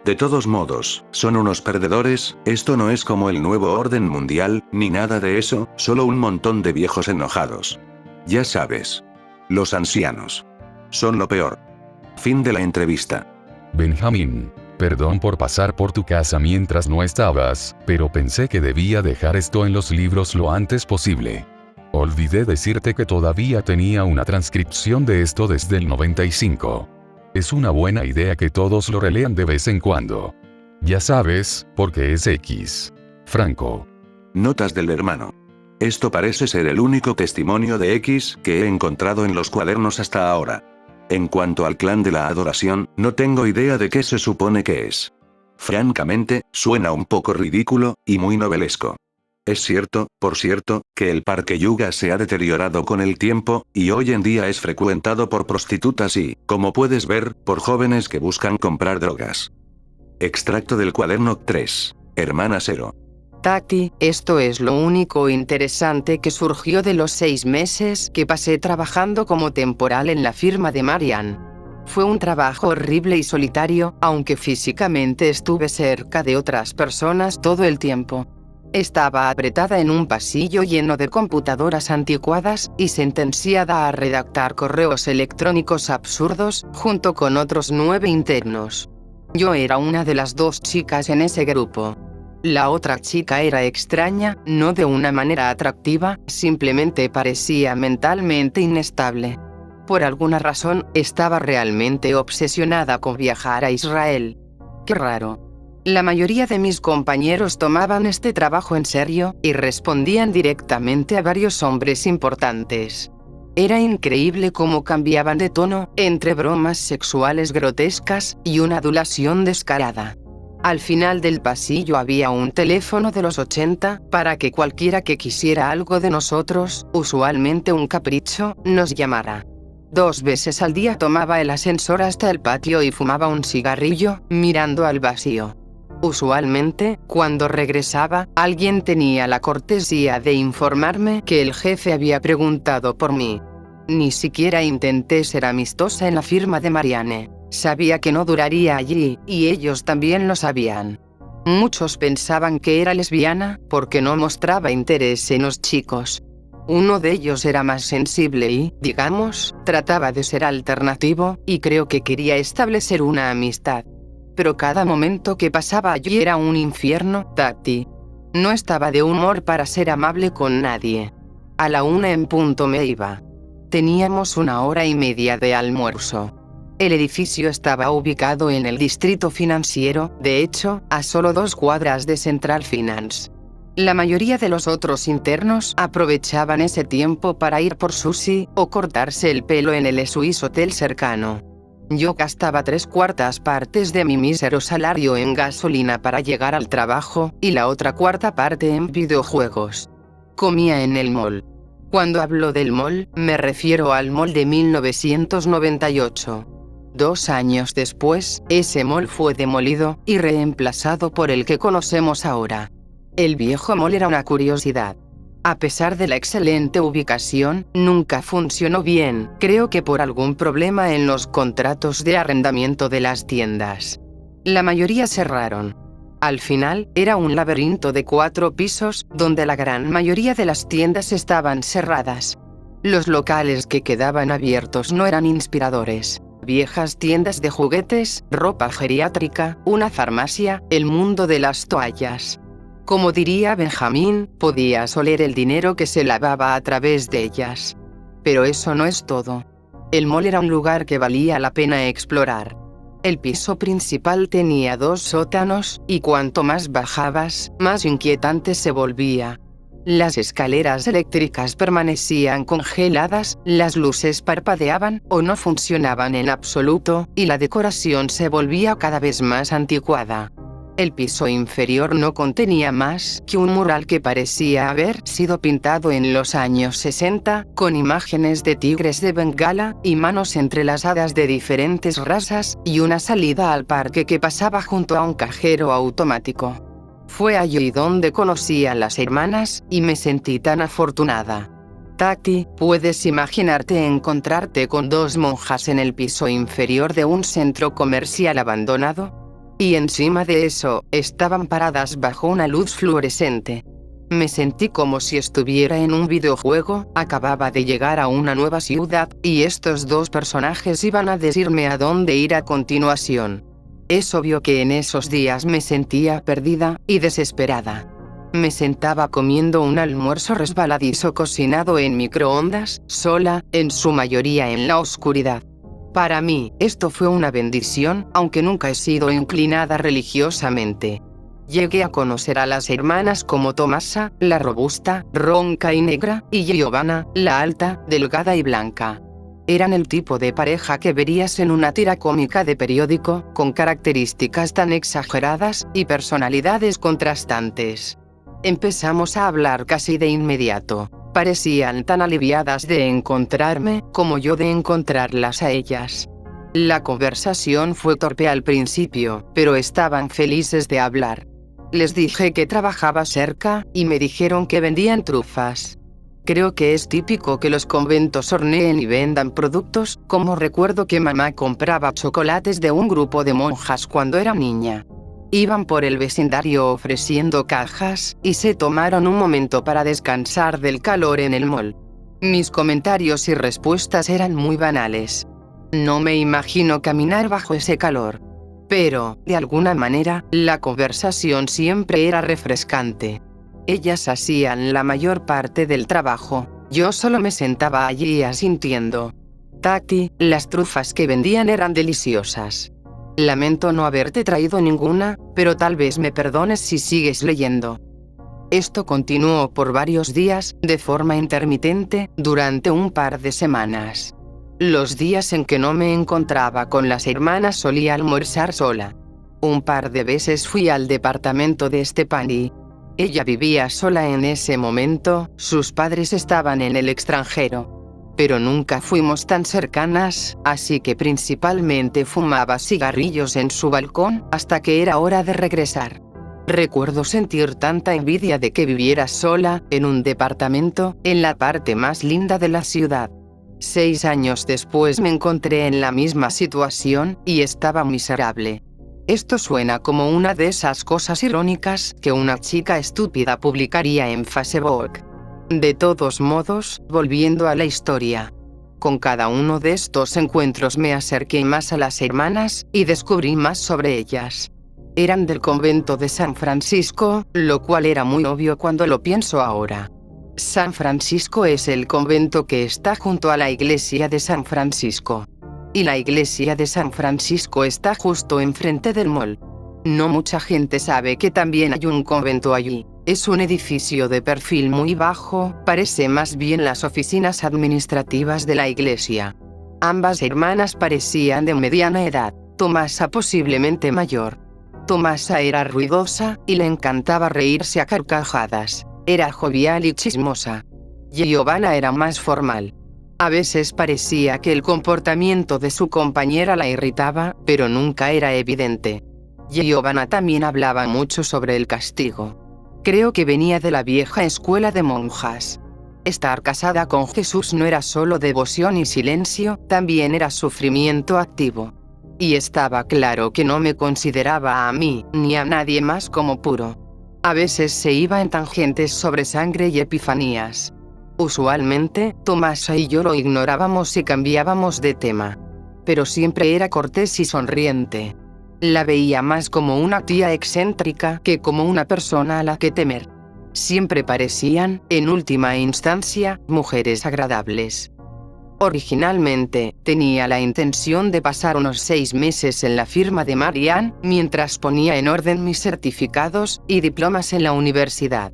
Speaker 1: De todos modos, son unos perdedores, esto no es como el nuevo orden mundial, ni nada de eso, solo un montón de viejos enojados. Ya sabes. Los ancianos. Son lo peor. Fin de la entrevista.
Speaker 2: Benjamín. Perdón por pasar por tu casa mientras no estabas, pero pensé que debía dejar esto en los libros lo antes posible. Olvidé decirte que todavía tenía una transcripción de esto desde el 95. Es una buena idea que todos lo relean de vez en cuando. Ya sabes, porque es X. Franco.
Speaker 1: Notas del hermano. Esto parece ser el único testimonio de X que he encontrado en los cuadernos hasta ahora. En cuanto al clan de la adoración, no tengo idea de qué se supone que es. Francamente, suena un poco ridículo, y muy novelesco. Es cierto, por cierto, que el parque Yuga se ha deteriorado con el tiempo, y hoy en día es frecuentado por prostitutas y, como puedes ver, por jóvenes que buscan comprar drogas. Extracto del cuaderno 3. Hermana 0.
Speaker 3: Tati, esto es lo único interesante que surgió de los 6 meses que pasé trabajando como temporal en la firma de Marian. Fue un trabajo horrible y solitario, aunque físicamente estuve cerca de otras personas todo el tiempo. Estaba apretada en un pasillo lleno de computadoras anticuadas y sentenciada a redactar correos electrónicos absurdos, junto con otros 9 internos. Yo era una de las 2 chicas en ese grupo. La otra chica era extraña, no de una manera atractiva, simplemente parecía mentalmente inestable. Por alguna razón, estaba realmente obsesionada con viajar a Israel. Qué raro. La mayoría de mis compañeros tomaban este trabajo en serio y respondían directamente a varios hombres importantes. Era increíble cómo cambiaban de tono, entre bromas sexuales grotescas y una adulación descarada. Al final del pasillo había un teléfono de los 80, para que cualquiera que quisiera algo de nosotros, usualmente un capricho, nos llamara. 2 veces al día tomaba el ascensor hasta el patio y fumaba un cigarrillo, mirando al vacío. Usualmente, cuando regresaba, alguien tenía la cortesía de informarme que el jefe había preguntado por mí. Ni siquiera intenté ser amistosa en la firma de Marianne. Sabía que no duraría allí, y ellos también lo sabían. Muchos pensaban que era lesbiana, porque no mostraba interés en los chicos. Uno de ellos era más sensible y, digamos, trataba de ser alternativo, y creo que quería establecer una amistad. Pero cada momento que pasaba allí era un infierno, Tati. No estaba de humor para ser amable con nadie. A la 1 en punto me iba. Teníamos 1 hora y media de almuerzo. El edificio estaba ubicado en el distrito financiero, de hecho, a solo 2 cuadras de Central Finance. La mayoría de los otros internos aprovechaban ese tiempo para ir por sushi o cortarse el pelo en el Swiss Hotel cercano. Yo gastaba 3/4 partes de mi mísero salario en gasolina para llegar al trabajo, y la otra 1/4 parte en videojuegos. Comía en el mall. Cuando hablo del mall, me refiero al mall de 1998. 2 años después, ese mall fue demolido y reemplazado por el que conocemos ahora. El viejo mall era una curiosidad. A pesar de la excelente ubicación, nunca funcionó bien, creo que por algún problema en los contratos de arrendamiento de las tiendas. La mayoría cerraron. Al final, era un laberinto de 4 pisos, donde la gran mayoría de las tiendas estaban cerradas. Los locales que quedaban abiertos no eran inspiradores. Viejas tiendas de juguetes, ropa geriátrica, una farmacia, el mundo de las toallas. Como diría Benjamín, podías oler el dinero que se lavaba a través de ellas. Pero eso no es todo. El mall era un lugar que valía la pena explorar. El piso principal tenía 2 sótanos, y cuanto más bajabas, más inquietante se volvía. Las escaleras eléctricas permanecían congeladas, las luces parpadeaban o no funcionaban en absoluto, y la decoración se volvía cada vez más anticuada. El piso inferior no contenía más que un mural que parecía haber sido pintado en los años 60, con imágenes de tigres de Bengala, y manos entrelazadas de diferentes razas, y una salida al parque que pasaba junto a un cajero automático. Fue allí donde conocí a las hermanas, y me sentí tan afortunada. Tati, ¿puedes imaginarte encontrarte con 2 monjas en el piso inferior de un centro comercial abandonado? Y encima de eso, estaban paradas bajo una luz fluorescente. Me sentí como si estuviera en un videojuego, acababa de llegar a una nueva ciudad, y estos dos personajes iban a decirme a dónde ir a continuación. Es obvio que en esos días me sentía perdida y desesperada. Me sentaba comiendo un almuerzo resbaladizo cocinado en microondas, sola, en su mayoría en la oscuridad. Para mí, esto fue una bendición, aunque nunca he sido inclinada religiosamente. Llegué a conocer a las hermanas como Tomasa, la robusta, ronca y negra, y Giovanna, la alta, delgada y blanca. Eran el tipo de pareja que verías en una tira cómica de periódico, con características tan exageradas y personalidades contrastantes. Empezamos a hablar casi de inmediato. Parecían tan aliviadas de encontrarme, como yo de encontrarlas a ellas. La conversación fue torpe al principio, pero estaban felices de hablar. Les dije que trabajaba cerca, y me dijeron que vendían trufas. Creo que es típico que los conventos horneen y vendan productos, como recuerdo que mamá compraba chocolates de un grupo de monjas cuando era niña. Iban por el vecindario ofreciendo cajas, y se tomaron un momento para descansar del calor en el mall. Mis comentarios y respuestas eran muy banales. No me imagino caminar bajo ese calor. Pero, de alguna manera, la conversación siempre era refrescante. Ellas hacían la mayor parte del trabajo. Yo solo me sentaba allí asintiendo. Tati, las trufas que vendían eran deliciosas. Lamento no haberte traído ninguna, pero tal vez me perdones si sigues leyendo. Esto continuó por varios días, de forma intermitente, durante un par de semanas. Los días en que no me encontraba con las hermanas solía almorzar sola. Un par de veces fui al departamento de Stepani. Ella vivía sola en ese momento, sus padres estaban en el extranjero. Pero nunca fuimos tan cercanas, así que principalmente fumaba cigarrillos en su balcón, hasta que era hora de regresar. Recuerdo sentir tanta envidia de que viviera sola, en un departamento, en la parte más linda de la ciudad. 6 años después me encontré en la misma situación, y estaba miserable. Esto suena como una de esas cosas irónicas que una chica estúpida publicaría en Facebook. De todos modos, volviendo a la historia. Con cada uno de estos encuentros me acerqué más a las hermanas, y descubrí más sobre ellas. Eran del convento de San Francisco, lo cual era muy obvio cuando lo pienso ahora. San Francisco es el convento que está junto a la iglesia de San Francisco. Y la iglesia de San Francisco está justo enfrente del mall. No mucha gente sabe que también hay un convento allí. Es un edificio de perfil muy bajo, parece más bien las oficinas administrativas de la iglesia. Ambas hermanas parecían de mediana edad, Tomasa posiblemente mayor. Tomasa era ruidosa, y le encantaba reírse a carcajadas. Era jovial y chismosa. Giovanna era más formal. A veces parecía que el comportamiento de su compañera la irritaba, pero nunca era evidente. Giovanna también hablaba mucho sobre el castigo. Creo que venía de la vieja escuela de monjas. Estar casada con Jesús no era solo devoción y silencio, también era sufrimiento activo. Y estaba claro que no me consideraba a mí, ni a nadie más como puro. A veces se iba en tangentes sobre sangre y epifanías. Usualmente, Tomasa y yo lo ignorábamos y cambiábamos de tema. Pero siempre era cortés y sonriente. La veía más como una tía excéntrica que como una persona a la que temer. Siempre parecían, en última instancia, mujeres agradables. Originalmente, tenía la intención de pasar unos 6 meses en la firma de Marianne, mientras ponía en orden mis certificados y diplomas en la universidad.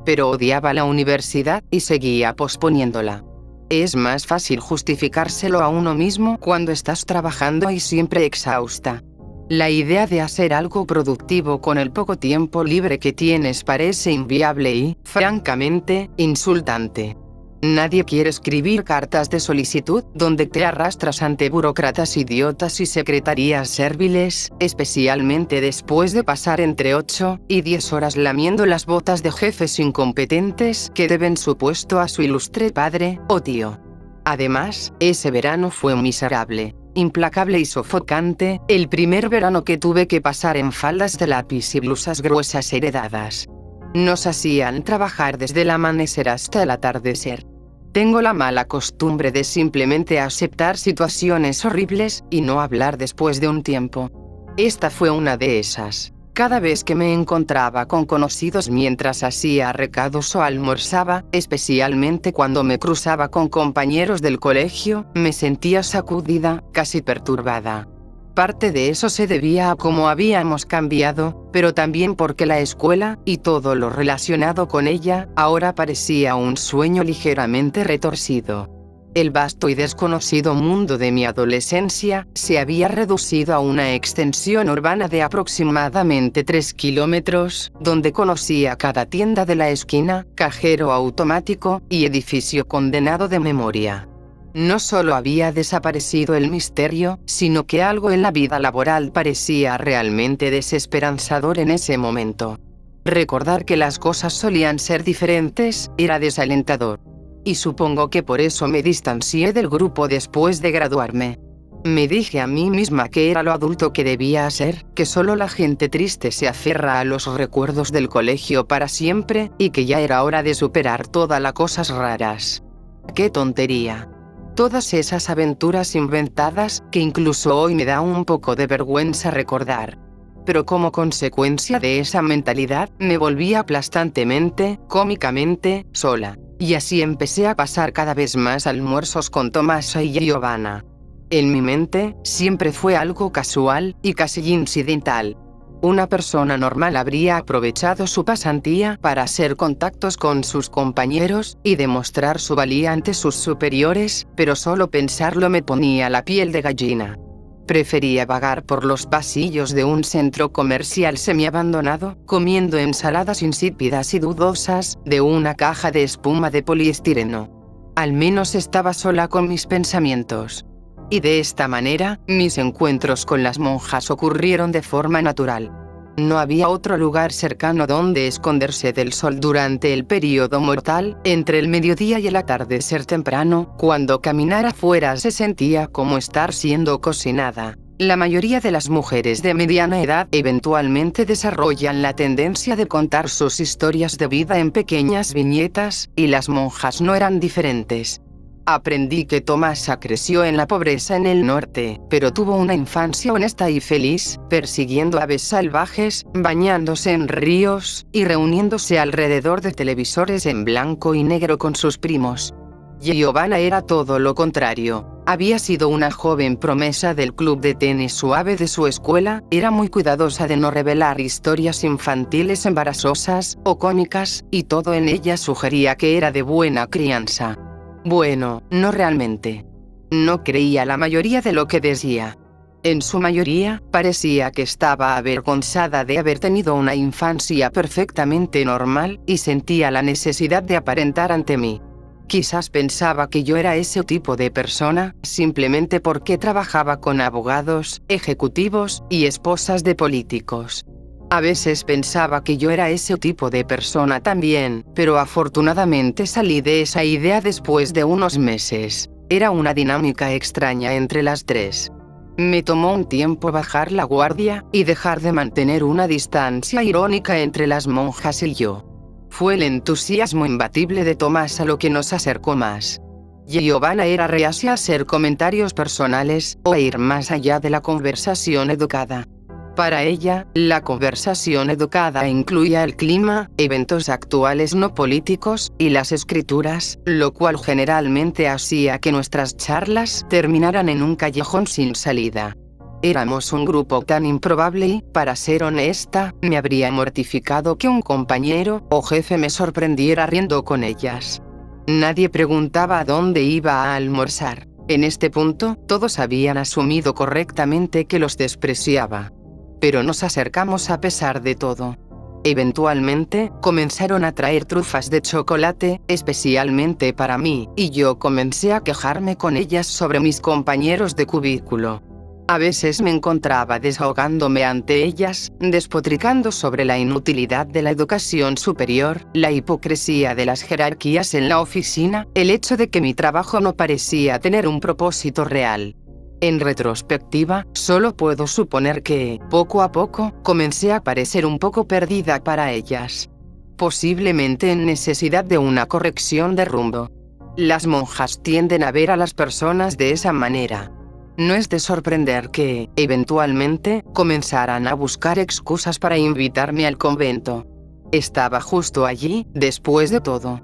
Speaker 3: Pero odiaba la universidad y seguía posponiéndola. Es más fácil justificárselo a uno mismo cuando estás trabajando y siempre exhausta. La idea de hacer algo productivo con el poco tiempo libre que tienes parece inviable y, francamente, insultante. Nadie quiere escribir cartas de solicitud donde te arrastras ante burócratas idiotas y secretarías serviles, especialmente después de pasar entre 8 y 10 horas lamiendo las botas de jefes incompetentes que deben su puesto a su ilustre padre o tío. Además, ese verano fue miserable. implacable y sofocante, el primer verano que tuve que pasar en faldas de lápiz y blusas gruesas heredadas. Nos hacían trabajar desde el amanecer hasta el atardecer. Tengo la mala costumbre de simplemente aceptar situaciones horribles y no hablar después de un tiempo. Esta fue una de esas. Cada vez que me encontraba con conocidos mientras hacía recados o almorzaba, especialmente cuando me cruzaba con compañeros del colegio, me sentía sacudida, casi perturbada. Parte de eso se debía a cómo habíamos cambiado, pero también porque la escuela, y todo lo relacionado con ella, ahora parecía un sueño ligeramente retorcido. El vasto y desconocido mundo de mi adolescencia se había reducido a una extensión urbana de aproximadamente 3 kilómetros, donde conocía cada tienda de la esquina, cajero automático y edificio condenado de memoria. No solo había desaparecido el misterio, sino que algo en la vida laboral parecía realmente desesperanzador en ese momento. Recordar que las cosas solían ser diferentes era desalentador. Y supongo que por eso me distancié del grupo después de graduarme. Me dije a mí misma que era lo adulto que debía ser, que solo la gente triste se aferra a los recuerdos del colegio para siempre, y que ya era hora de superar todas las cosas raras. ¡Qué tontería! Todas esas aventuras inventadas, que incluso hoy me da un poco de vergüenza recordar. Pero como consecuencia de esa mentalidad, me volví aplastantemente, cómicamente, sola. Y así empecé a pasar cada vez más almuerzos con Tomasa y Giovanna. En mi mente, siempre fue algo casual, y casi incidental. Una persona normal habría aprovechado su pasantía para hacer contactos con sus compañeros, y demostrar su valía ante sus superiores, pero solo pensarlo me ponía la piel de gallina. Prefería vagar por los pasillos de un centro comercial semiabandonado, comiendo ensaladas insípidas y dudosas, de una caja de espuma de poliestireno. Al menos estaba sola con mis pensamientos. Y de esta manera, mis encuentros con las monjas ocurrieron de forma natural. No había otro lugar cercano donde esconderse del sol durante el período mortal, entre el mediodía y el atardecer temprano, cuando caminar afuera se sentía como estar siendo cocinada. La mayoría de las mujeres de mediana edad eventualmente desarrollan la tendencia de contar sus historias de vida en pequeñas viñetas, y las monjas no eran diferentes. Aprendí que Tomasa creció en la pobreza en el norte, pero tuvo una infancia honesta y feliz, persiguiendo aves salvajes, bañándose en ríos, y reuniéndose alrededor de televisores en blanco y negro con sus primos. Giovanna era todo lo contrario. Había sido una joven promesa del club de tenis suave de su escuela, era muy cuidadosa de no revelar historias infantiles embarazosas o cómicas, y todo en ella sugería que era de buena crianza. Bueno, no realmente. No creía la mayoría de lo que decía. En su mayoría, parecía que estaba avergonzada de haber tenido una infancia perfectamente normal, y sentía la necesidad de aparentar ante mí. Quizás pensaba que yo era ese tipo de persona, simplemente porque trabajaba con abogados, ejecutivos, y esposas de políticos. A veces pensaba que yo era ese tipo de persona también, pero afortunadamente salí de esa idea después de unos meses. Era una dinámica extraña entre las tres. Me tomó un tiempo bajar la guardia, y dejar de mantener una distancia irónica entre las monjas y yo. Fue el entusiasmo imbatible de Tomasa lo que nos acercó más. Giovanna era reacia a hacer comentarios personales, o a ir más allá de la conversación educada. Para ella, la conversación educada incluía el clima, eventos actuales no políticos, y las escrituras, lo cual generalmente hacía que nuestras charlas terminaran en un callejón sin salida. Éramos un grupo tan improbable y, para ser honesta, me habría mortificado que un compañero o jefe me sorprendiera riendo con ellas. Nadie preguntaba a dónde iba a almorzar. En este punto, todos habían asumido correctamente que los despreciaba. Pero nos acercamos a pesar de todo. Eventualmente, comenzaron a traer trufas de chocolate, especialmente para mí, y yo comencé a quejarme con ellas sobre mis compañeros de cubículo. A veces me encontraba desahogándome ante ellas, despotricando sobre la inutilidad de la educación superior, la hipocresía de las jerarquías en la oficina, el hecho de que mi trabajo no parecía tener un propósito real. En retrospectiva, solo puedo suponer que, poco a poco, comencé a parecer un poco perdida para ellas. Posiblemente en necesidad de una corrección de rumbo. Las monjas tienden a ver a las personas de esa manera. No es de sorprender que, eventualmente, comenzaran a buscar excusas para invitarme al convento. Estaba justo allí, después de todo.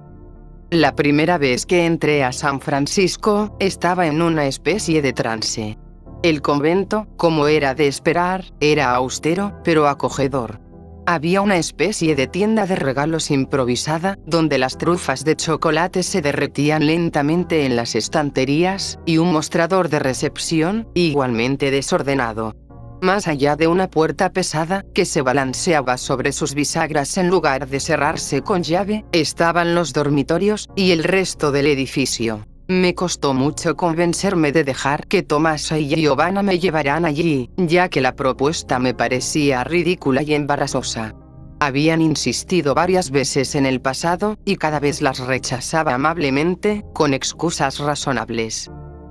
Speaker 3: La primera vez que entré a San Francisco, estaba en una especie de trance. El convento, como era de esperar, era austero, pero acogedor. Había una especie de tienda de regalos improvisada, donde las trufas de chocolate se derretían lentamente en las estanterías, y un mostrador de recepción, igualmente desordenado. Más allá de una puerta pesada, que se balanceaba sobre sus bisagras en lugar de cerrarse con llave, estaban los dormitorios, y el resto del edificio. Me costó mucho convencerme de dejar que Tomasa y Giovanna me llevaran allí, ya que la propuesta me parecía ridícula y embarazosa. Habían insistido varias veces en el pasado, y cada vez las rechazaba amablemente, con excusas razonables.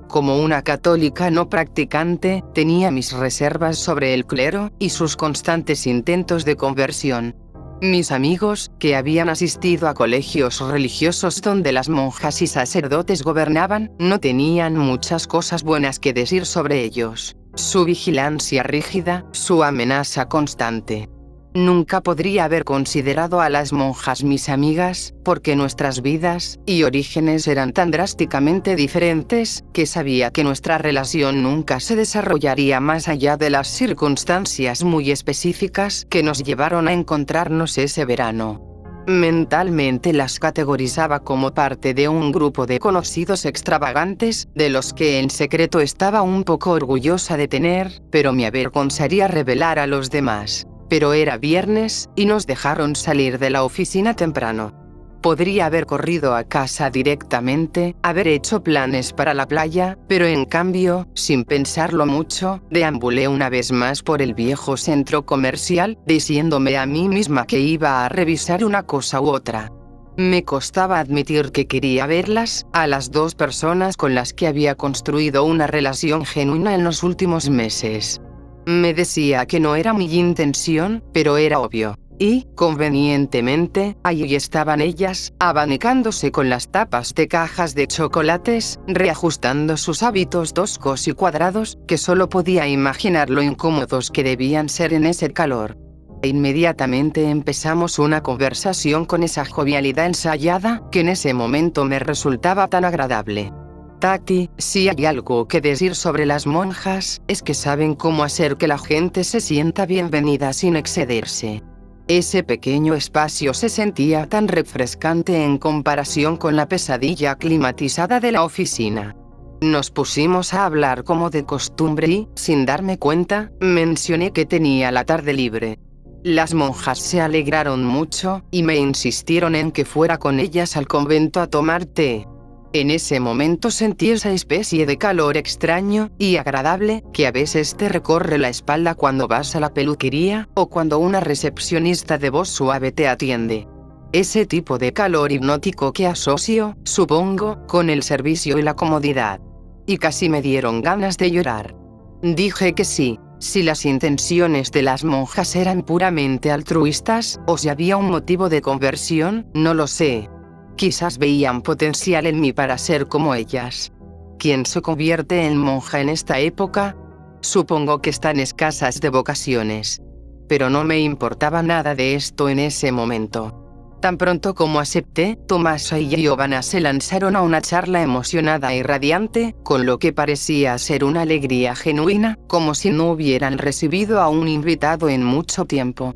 Speaker 3: Como una católica no practicante, tenía mis reservas sobre el clero, y sus constantes intentos de conversión. Mis amigos, que habían asistido a colegios religiosos donde las monjas y sacerdotes gobernaban, no tenían muchas cosas buenas que decir sobre ellos. Su vigilancia rígida, su amenaza constante. Nunca podría haber considerado a las monjas mis amigas, porque nuestras vidas y orígenes eran tan drásticamente diferentes, que sabía que nuestra relación nunca se desarrollaría más allá de las circunstancias muy específicas que nos llevaron a encontrarnos ese verano. Mentalmente las categorizaba como parte de un grupo de conocidos extravagantes, de los que en secreto estaba un poco orgullosa de tener, pero me avergonzaría revelar a los demás. Pero era viernes, y nos dejaron salir de la oficina temprano. Podría haber corrido a casa directamente, haber hecho planes para la playa, pero en cambio, sin pensarlo mucho, deambulé una vez más por el viejo centro comercial, diciéndome a mí misma que iba a revisar una cosa u otra. Me costaba admitir que quería verlas, a las dos personas con las que había construido una relación genuina en los últimos meses. Me decía que no era mi intención, pero era obvio. Y, convenientemente, allí estaban ellas, abanicándose con las tapas de cajas de chocolates, reajustando sus hábitos toscos y cuadrados, que solo podía imaginar lo incómodos que debían ser en ese calor. Inmediatamente empezamos una conversación con esa jovialidad ensayada, que en ese momento me resultaba tan agradable. Tati, si hay algo que decir sobre las monjas, es que saben cómo hacer que la gente se sienta bienvenida sin excederse. Ese pequeño espacio se sentía tan refrescante en comparación con la pesadilla climatizada de la oficina. Nos pusimos a hablar como de costumbre y, sin darme cuenta, mencioné que tenía la tarde libre. Las monjas se alegraron mucho, y me insistieron en que fuera con ellas al convento a tomar té. En ese momento sentí esa especie de calor extraño y agradable que a veces te recorre la espalda cuando vas a la peluquería, o cuando una recepcionista de voz suave te atiende. Ese tipo de calor hipnótico que asocio, supongo, con el servicio y la comodidad. Y casi me dieron ganas de llorar. Dije que sí, si las intenciones de las monjas eran puramente altruistas, o si había un motivo de conversión, no lo sé. Quizás veían potencial en mí para ser como ellas. ¿Quién se convierte en monja en esta época? Supongo que están escasas de vocaciones. Pero no me importaba nada de esto en ese momento. Tan pronto como acepté, Tomasa y Giovanna se lanzaron a una charla emocionada y radiante, con lo que parecía ser una alegría genuina, como si no hubieran recibido a un invitado en mucho tiempo.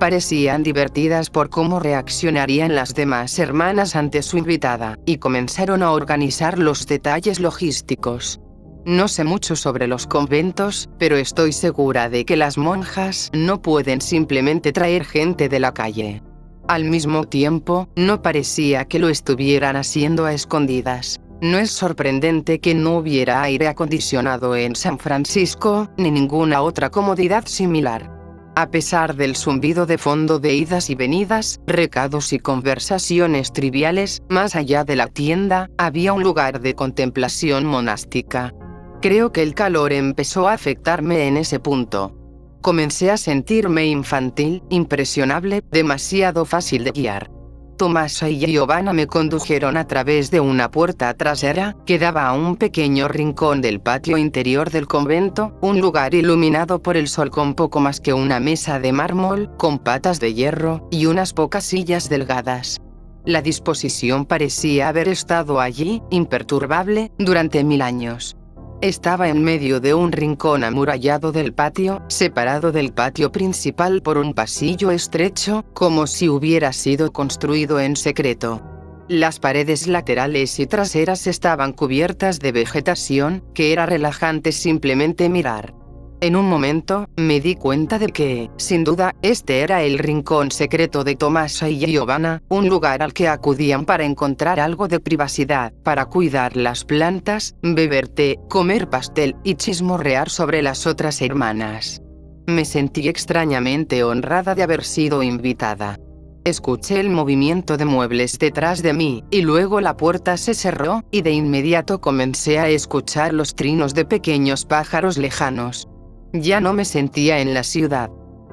Speaker 3: Parecían divertidas por cómo reaccionarían las demás hermanas ante su invitada, y comenzaron a organizar los detalles logísticos. No sé mucho sobre los conventos, pero estoy segura de que las monjas no pueden simplemente traer gente de la calle. Al mismo tiempo, no parecía que lo estuvieran haciendo a escondidas. No es sorprendente que no hubiera aire acondicionado en San Francisco, ni ninguna otra comodidad similar. A pesar del zumbido de fondo de idas y venidas, recados y conversaciones triviales, más allá de la tienda, había un lugar de contemplación monástica. Creo que el calor empezó a afectarme en ese punto. Comencé a sentirme infantil, impresionable, demasiado fácil de guiar. Tomasa y Giovanna me condujeron a través de una puerta trasera, que daba a un pequeño rincón del patio interior del convento, un lugar iluminado por el sol con poco más que una mesa de mármol, con patas de hierro, y unas pocas sillas delgadas. La disposición parecía haber estado allí, imperturbable, durante 1000 años. Estaba en medio de un rincón amurallado del patio, separado del patio principal por un pasillo estrecho, como si hubiera sido construido en secreto. Las paredes laterales y traseras estaban cubiertas de vegetación, que era relajante simplemente mirar. En un momento, me di cuenta de que, sin duda, este era el rincón secreto de Tomasa y Giovanna, un lugar al que acudían para encontrar algo de privacidad, para cuidar las plantas, beber té, comer pastel y chismorrear sobre las otras hermanas. Me sentí extrañamente honrada de haber sido invitada. Escuché el movimiento de muebles detrás de mí, y luego la puerta se cerró, y de inmediato comencé a escuchar los trinos de pequeños pájaros lejanos. Ya no me sentía en la ciudad.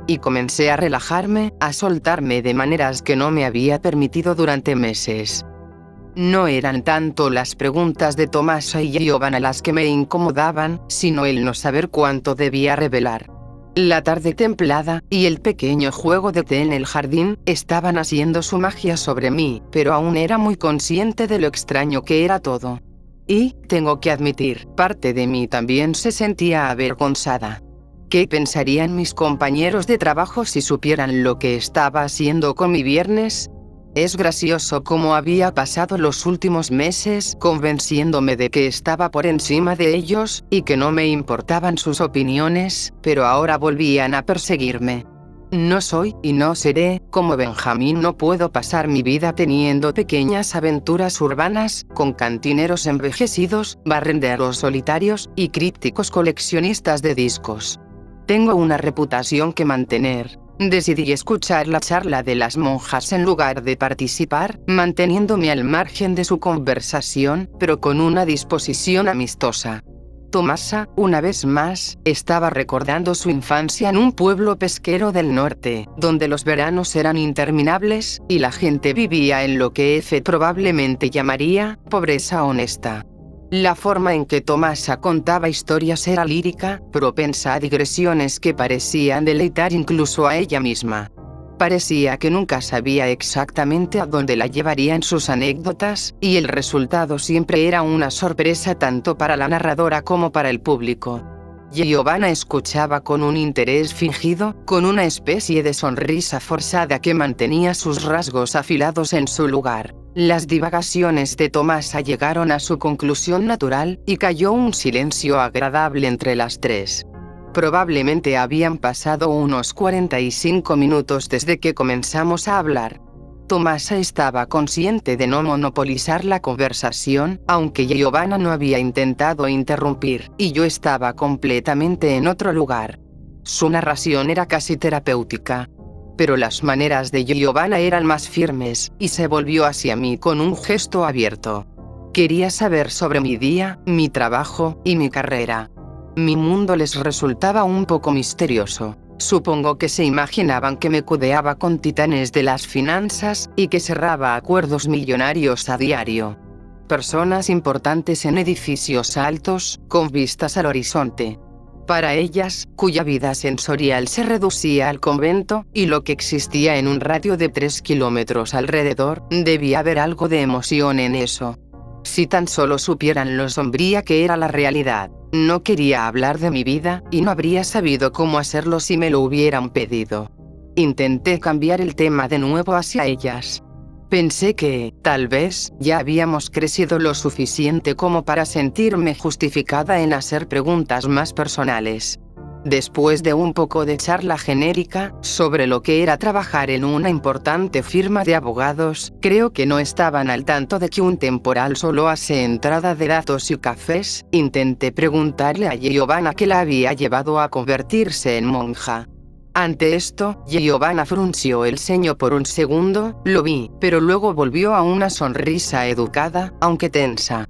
Speaker 3: Y comencé a relajarme, a soltarme de maneras que no me había permitido durante meses. No eran tanto las preguntas de Tomasa y Giovanna las que me incomodaban, sino el no saber cuánto debía revelar. La tarde templada, y el pequeño juego de té en el jardín, estaban haciendo su magia sobre mí, pero aún era muy consciente de lo extraño que era todo. Y, tengo que admitir, parte de mí también se sentía avergonzada. ¿Qué pensarían mis compañeros de trabajo si supieran lo que estaba haciendo con mi viernes? Es gracioso cómo había pasado los últimos meses convenciéndome de que estaba por encima de ellos, y que no me importaban sus opiniones, pero ahora volvían a perseguirme. No soy, y no seré, como Benjamín. No puedo pasar mi vida teniendo pequeñas aventuras urbanas, con cantineros envejecidos, barrenderos solitarios, y crípticos coleccionistas de discos. Tengo una reputación que mantener. Decidí escuchar la charla de las monjas en lugar de participar, manteniéndome al margen de su conversación, pero con una disposición amistosa. Tomasa, una vez más, estaba recordando su infancia en un pueblo pesquero del norte, donde los veranos eran interminables, y la gente vivía en lo que F probablemente llamaría pobreza honesta. La forma en que Tomasa contaba historias era lírica, propensa a digresiones que parecían deleitar incluso a ella misma. Parecía que nunca sabía exactamente a dónde la llevarían sus anécdotas, y el resultado siempre era una sorpresa tanto para la narradora como para el público. Giovanna escuchaba con un interés fingido, con una especie de sonrisa forzada que mantenía sus rasgos afilados en su lugar. Las divagaciones de Tomasa llegaron a su conclusión natural, y cayó un silencio agradable entre las tres. Probablemente habían pasado unos 45 minutos desde que comenzamos a hablar. Tomasa estaba consciente de no monopolizar la conversación, aunque Giovanna no había intentado interrumpir, y yo estaba completamente en otro lugar. Su narración era casi terapéutica. Pero las maneras de Giovanna eran más firmes, y se volvió hacia mí con un gesto abierto. Quería saber sobre mi día, mi trabajo, y mi carrera. Mi mundo les resultaba un poco misterioso. Supongo que se imaginaban que me codeaba con titanes de las finanzas, y que cerraba acuerdos millonarios a diario. Personas importantes en edificios altos, con vistas al horizonte. Para ellas, cuya vida sensorial se reducía al convento, y lo que existía en un radio de 3 kilómetros alrededor, debía haber algo de emoción en eso. Si tan solo supieran lo sombría que era la realidad. No quería hablar de mi vida, y no habría sabido cómo hacerlo si me lo hubieran pedido. Intenté cambiar el tema de nuevo hacia ellas. Pensé que, tal vez, ya habíamos crecido lo suficiente como para sentirme justificada en hacer preguntas más personales. Después de un poco de charla genérica sobre lo que era trabajar en una importante firma de abogados, creo que no estaban al tanto de que un temporal solo hace entrada de datos y cafés. Intenté preguntarle a Giovanna qué la había llevado a convertirse en monja. Ante esto, Giovanna frunció el ceño por un segundo, lo vi, pero luego volvió a una sonrisa educada, aunque tensa.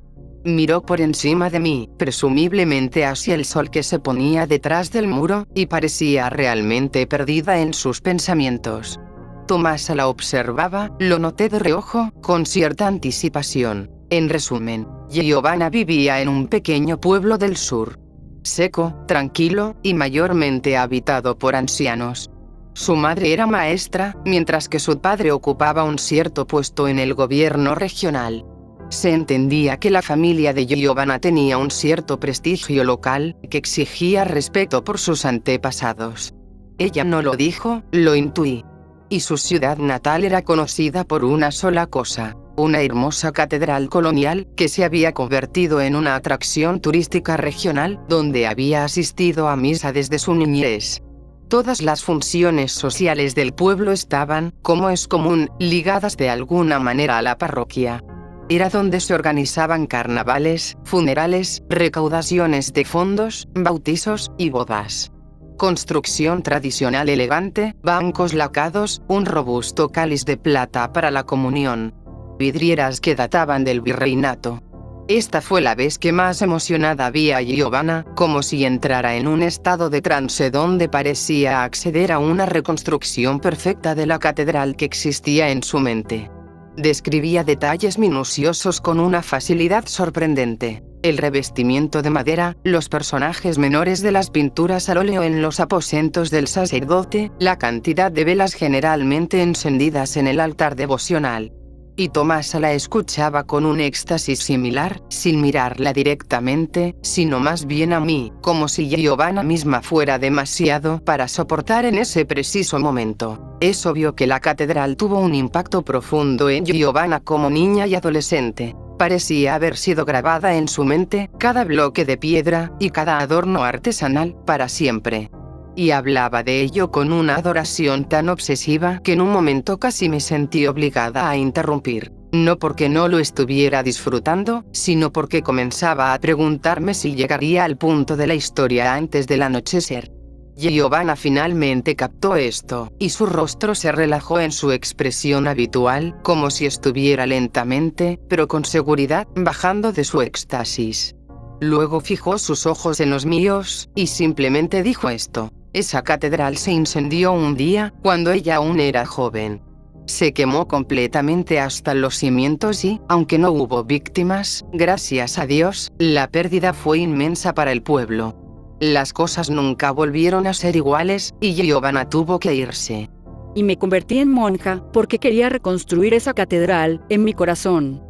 Speaker 3: Miró por encima de mí, presumiblemente hacia el sol que se ponía detrás del muro, y parecía realmente perdida en sus pensamientos. Tomasa la observaba, lo noté de reojo, con cierta anticipación. En resumen, Giovanna vivía en un pequeño pueblo del sur. Seco, tranquilo, y mayormente habitado por ancianos. Su madre era maestra, mientras que su padre ocupaba un cierto puesto en el gobierno regional. Se entendía que la familia de Giovanna tenía un cierto prestigio local, que exigía respeto por sus antepasados. Ella no lo dijo, lo intuí. Y su ciudad natal era conocida por una sola cosa: una hermosa catedral colonial, que se había convertido en una atracción turística regional, donde había asistido a misa desde su niñez. Todas las funciones sociales del pueblo estaban, como es común, ligadas de alguna manera a la parroquia. Era donde se organizaban carnavales, funerales, recaudaciones de fondos, bautizos y bodas. Construcción tradicional elegante, bancos lacados, un robusto cáliz de plata para la comunión. Vidrieras que databan del virreinato. Esta fue la vez que más emocionada vi a Giovanna, como si entrara en un estado de trance donde parecía acceder a una reconstrucción perfecta de la catedral que existía en su mente. Describía detalles minuciosos con una facilidad sorprendente. El revestimiento de madera, los personajes menores de las pinturas al óleo en los aposentos del sacerdote, la cantidad de velas generalmente encendidas en el altar devocional. Y Tomasa la escuchaba con un éxtasis similar, sin mirarla directamente, sino más bien a mí, como si Giovanna misma fuera demasiado para soportar en ese preciso momento. Es obvio que la catedral tuvo un impacto profundo en Giovanna como niña y adolescente. Parecía haber sido grabada en su mente, cada bloque de piedra, y cada adorno artesanal, para siempre. Y hablaba de ello con una adoración tan obsesiva que en un momento casi me sentí obligada a interrumpir. No porque no lo estuviera disfrutando, sino porque comenzaba a preguntarme si llegaría al punto de la historia antes del anochecer. Giovanna finalmente captó esto, y su rostro se relajó en su expresión habitual, como si estuviera lentamente, pero con seguridad, bajando de su éxtasis. Luego fijó sus ojos en los míos, y simplemente dijo esto: esa catedral se incendió un día, cuando ella aún era joven. Se quemó completamente hasta los cimientos y, aunque no hubo víctimas, gracias a Dios, la pérdida fue inmensa para el pueblo. Las cosas nunca volvieron a ser iguales, y Giovanna tuvo que irse.
Speaker 4: Y me convertí en monja, porque quería reconstruir esa catedral, en mi corazón.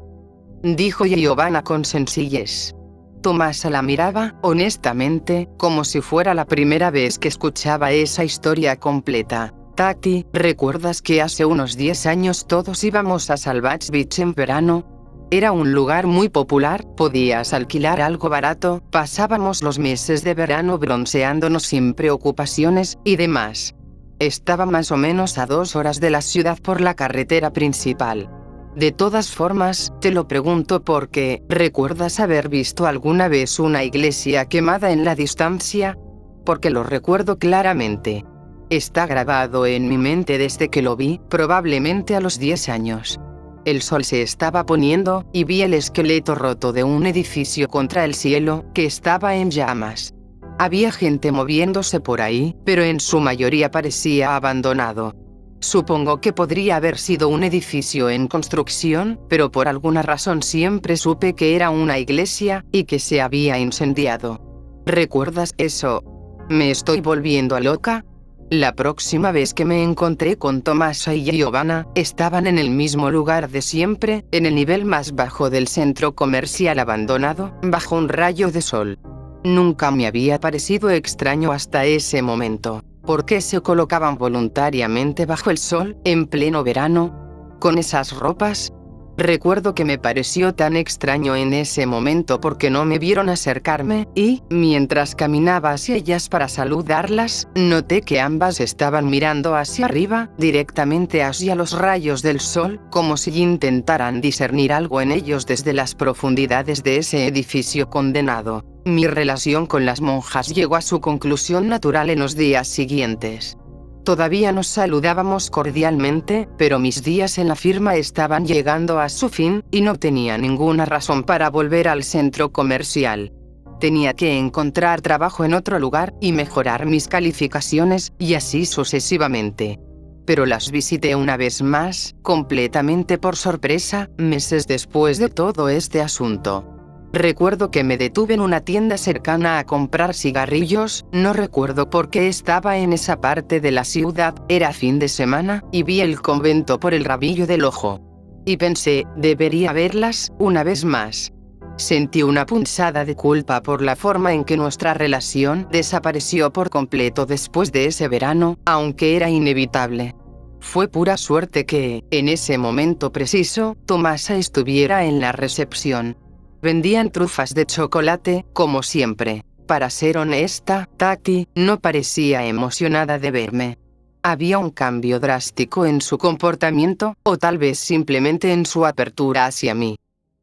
Speaker 3: Dijo Giovanna con sencillez. Tomasa la miraba, honestamente, como si fuera la primera vez que escuchaba esa historia completa. Tati, ¿recuerdas que hace unos 10 años todos íbamos a Salvage Beach en verano? Era un lugar muy popular, podías alquilar algo barato, pasábamos los meses de verano bronceándonos sin preocupaciones, y demás. Estaba más o menos a 2 horas de la ciudad por la carretera principal. De todas formas, te lo pregunto porque, ¿recuerdas haber visto alguna vez una iglesia quemada en la distancia? Porque lo recuerdo claramente. Está grabado en mi mente desde que lo vi, probablemente a los 10 años. El sol se estaba poniendo, y vi el esqueleto roto de un edificio contra el cielo, que estaba en llamas. Había gente moviéndose por ahí, pero en su mayoría parecía abandonado. Supongo que podría haber sido un edificio en construcción, pero por alguna razón siempre supe que era una iglesia, y que se había incendiado. ¿Recuerdas eso? ¿Me estoy volviendo loca? La próxima vez que me encontré con Tomasa y Giovanna, estaban en el mismo lugar de siempre, en el nivel más bajo del centro comercial abandonado, bajo un rayo de sol. Nunca me había parecido extraño hasta ese momento. ¿Por qué se colocaban voluntariamente bajo el sol, en pleno verano? ¿Con esas ropas? Recuerdo que me pareció tan extraño en ese momento porque no me vieron acercarme, y, mientras caminaba hacia ellas para saludarlas, noté que ambas estaban mirando hacia arriba, directamente hacia los rayos del sol, como si intentaran discernir algo en ellos desde las profundidades de ese edificio condenado. Mi relación con las monjas llegó a su conclusión natural en los días siguientes. Todavía nos saludábamos cordialmente, pero mis días en la firma estaban llegando a su fin, y no tenía ninguna razón para volver al centro comercial. Tenía que encontrar trabajo en otro lugar, y mejorar mis calificaciones, y así sucesivamente. Pero las visité una vez más, completamente por sorpresa, meses después de todo este asunto. Recuerdo que me detuve en una tienda cercana a comprar cigarrillos, no recuerdo por qué estaba en esa parte de la ciudad, era fin de semana, y vi el convento por el rabillo del ojo. Y pensé, debería verlas, una vez más. Sentí una punzada de culpa por la forma en que nuestra relación desapareció por completo después de ese verano, aunque era inevitable. Fue pura suerte que, en ese momento preciso, Tomasa estuviera en la recepción. Vendían trufas de chocolate, como siempre. Para ser honesta, Tati no parecía emocionada de verme. Había un cambio drástico en su comportamiento, o tal vez simplemente en su apertura hacia mí.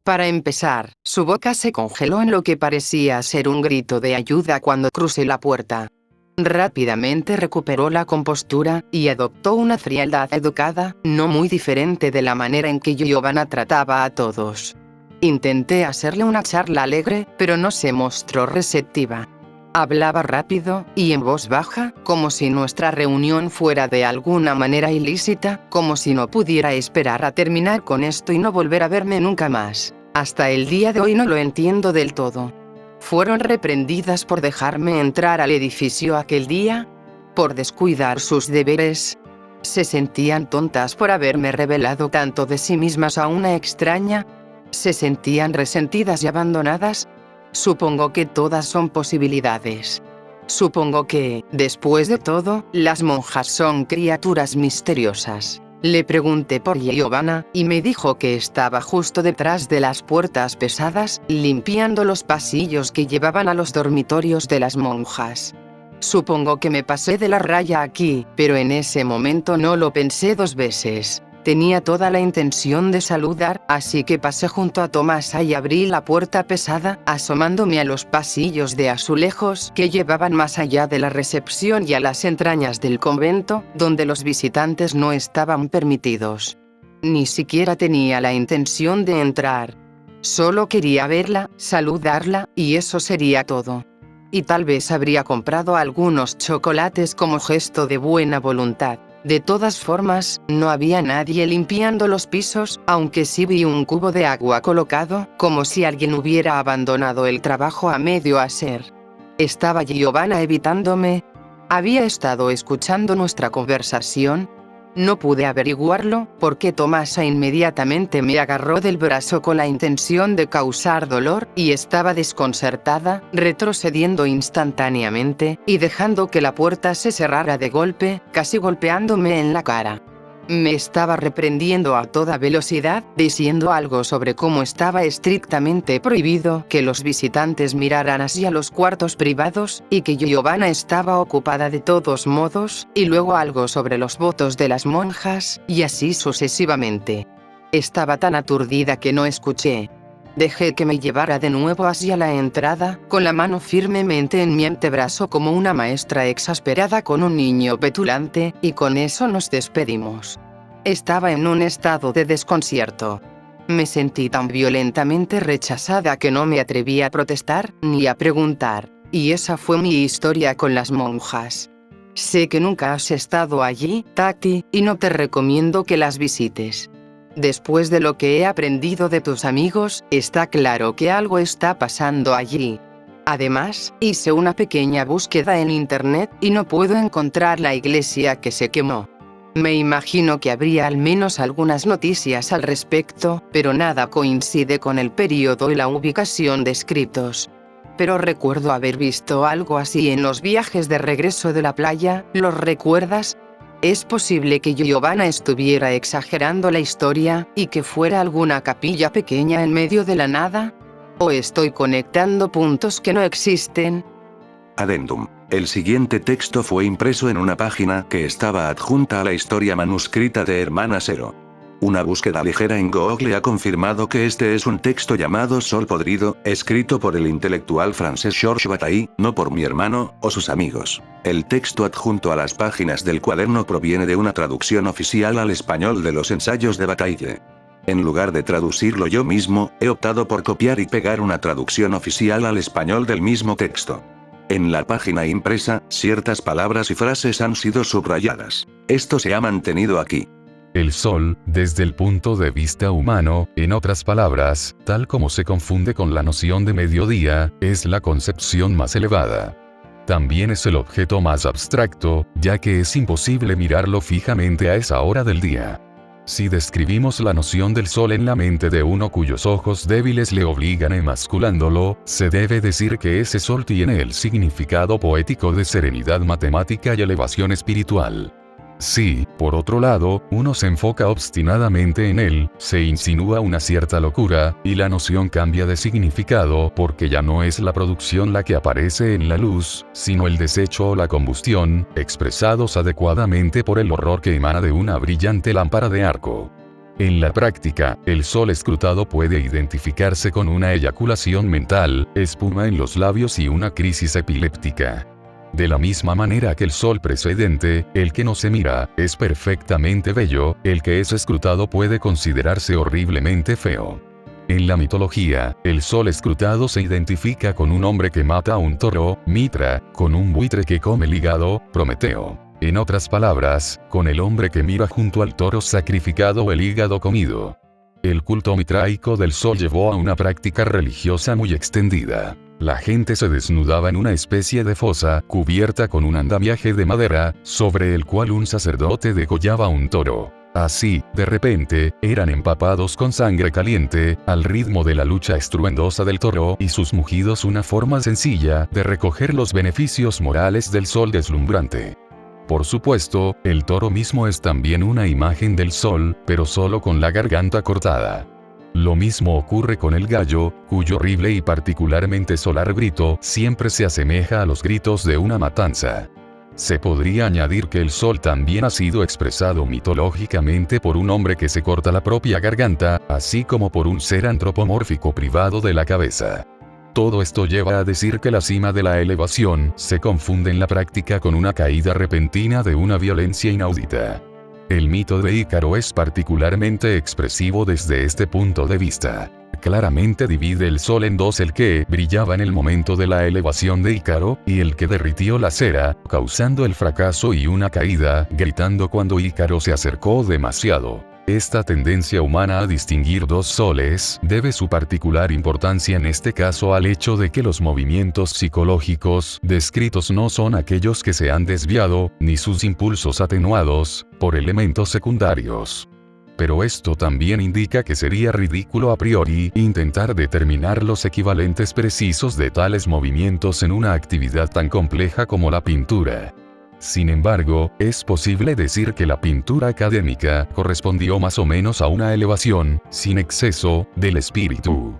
Speaker 3: Para empezar, su boca se congeló en lo que parecía ser un grito de ayuda cuando crucé la puerta. Rápidamente recuperó la compostura, y adoptó una frialdad educada, no muy diferente de la manera en que Giovanna trataba a todos. Intenté hacerle una charla alegre, pero no se mostró receptiva. Hablaba rápido, y en voz baja, como si nuestra reunión fuera de alguna manera ilícita, como si no pudiera esperar a terminar con esto y no volver a verme nunca más. Hasta el día de hoy no lo entiendo del todo. ¿Fueron reprendidas por dejarme entrar al edificio aquel día? ¿Por descuidar sus deberes? ¿Se sentían tontas por haberme revelado tanto de sí mismas a una extraña? ¿Se sentían resentidas y abandonadas? Supongo que todas son posibilidades. Supongo que, después de todo, las monjas son criaturas misteriosas. Le pregunté por Giovanna, y me dijo que estaba justo detrás de las puertas pesadas, limpiando los pasillos que llevaban a los dormitorios de las monjas. Supongo que me pasé de la raya aquí, pero en ese momento no lo pensé dos veces. Tenía toda la intención de saludar, así que pasé junto a Tomasa y abrí la puerta pesada, asomándome a los pasillos de azulejos que llevaban más allá de la recepción y a las entrañas del convento, donde los visitantes no estaban permitidos. Ni siquiera tenía la intención de entrar. Solo quería verla, saludarla, y eso sería todo. Y tal vez habría comprado algunos chocolates como gesto de buena voluntad. De todas formas, no había nadie limpiando los pisos, aunque sí vi un cubo de agua colocado, como si alguien hubiera abandonado el trabajo a medio hacer. ¿Estaba Giovanna evitándome? ¿Había estado escuchando nuestra conversación? No pude averiguarlo, porque Tomasa inmediatamente me agarró del brazo con la intención de causar dolor, y estaba desconcertada, retrocediendo instantáneamente, y dejando que la puerta se cerrara de golpe, casi golpeándome en la cara. Me estaba reprendiendo a toda velocidad, diciendo algo sobre cómo estaba estrictamente prohibido que los visitantes miraran hacia los cuartos privados, y que Giovanna estaba ocupada de todos modos, y luego algo sobre los votos de las monjas, y así sucesivamente. Estaba tan aturdida que no escuché. Dejé que me llevara de nuevo hacia la entrada, con la mano firmemente en mi antebrazo como una maestra exasperada con un niño petulante, y con eso nos despedimos. Estaba en un estado de desconcierto. Me sentí tan violentamente rechazada que no me atreví a protestar, ni a preguntar, y esa fue mi historia con las monjas. Sé que nunca has estado allí, Tati, y no te recomiendo que las visites. Después de lo que he aprendido de tus amigos, está claro que algo está pasando allí. Además, hice una pequeña búsqueda en internet, y no puedo encontrar la iglesia que se quemó. Me imagino que habría al menos algunas noticias al respecto, pero nada coincide con el periodo y la ubicación descritos. Pero recuerdo haber visto algo así en los viajes de regreso de la playa, ¿los recuerdas? Es posible que Giovanna estuviera exagerando la historia, y que fuera alguna capilla pequeña en medio de la nada. ¿O estoy conectando puntos que no existen?
Speaker 1: Adendum. El siguiente texto fue impreso en una página que estaba adjunta a la historia manuscrita de Hermana Cero. Una búsqueda ligera en Google ha confirmado que este es un texto llamado Sol Podrido, escrito por el intelectual francés Georges Bataille, no por mi hermano, o sus amigos. El texto adjunto a las páginas del cuaderno proviene de una traducción oficial al español de los ensayos de Bataille. En lugar de traducirlo yo mismo, he optado por copiar y pegar una traducción oficial al español del mismo texto. En la página impresa, ciertas palabras y frases han sido subrayadas. Esto se ha mantenido aquí.
Speaker 2: El sol, desde el punto de vista humano, en otras palabras, tal como se confunde con la noción de mediodía, es la concepción más elevada. También es el objeto más abstracto, ya que es imposible mirarlo fijamente a esa hora del día. Si describimos la noción del sol en la mente de uno cuyos ojos débiles le obligan emasculándolo, se debe decir que ese sol tiene el significado poético de serenidad matemática y elevación espiritual. Si, por otro lado, uno se enfoca obstinadamente en él, se insinúa una cierta locura, y la noción cambia de significado porque ya no es la producción la que aparece en la luz, sino el desecho o la combustión, expresados adecuadamente por el horror que emana de una brillante lámpara de arco. En la práctica, el sol escrutado puede identificarse con una eyaculación mental, espuma en los labios y una crisis epiléptica. De la misma manera que el sol precedente, el que no se mira, es perfectamente bello, el que es escrutado puede considerarse horriblemente feo. En la mitología, el sol escrutado se identifica con un hombre que mata a un toro, Mitra, con un buitre que come el hígado, Prometeo. En otras palabras, con el hombre que mira junto al toro sacrificado o el hígado comido. El culto mitraico del sol llevó a una práctica religiosa muy extendida. La gente se desnudaba en una especie de fosa, cubierta con un andamiaje de madera, sobre el cual un sacerdote degollaba un toro. Así, de repente, eran empapados con sangre caliente, al ritmo de la lucha estruendosa del toro y sus mugidos, una forma sencilla de recoger los beneficios morales del sol deslumbrante. Por supuesto, el toro mismo es también una imagen del sol, pero solo con la garganta cortada. Lo mismo ocurre con el gallo, cuyo horrible y particularmente solar grito siempre se asemeja a los gritos de una matanza. Se podría añadir que el sol también ha sido expresado mitológicamente por un hombre que se corta la propia garganta, así como por un ser antropomórfico privado de la cabeza. Todo esto lleva a decir que la cima de la elevación se confunde en la práctica con una caída repentina de una violencia inaudita. El mito de Ícaro es particularmente expresivo desde este punto de vista. Claramente divide el sol en dos: el que brillaba en el momento de la elevación de Ícaro, y el que derritió la cera, causando el fracaso y una caída, gritando cuando Ícaro se acercó demasiado. Esta tendencia humana a distinguir dos soles debe su particular importancia en este caso al hecho de que los movimientos psicológicos descritos no son aquellos que se han desviado, ni sus impulsos atenuados, por elementos secundarios. Pero esto también indica que sería ridículo a priori intentar determinar los equivalentes precisos de tales movimientos en una actividad tan compleja como la pintura. Sin embargo, es posible decir que la pintura académica correspondió más o menos a una elevación, sin exceso, del espíritu.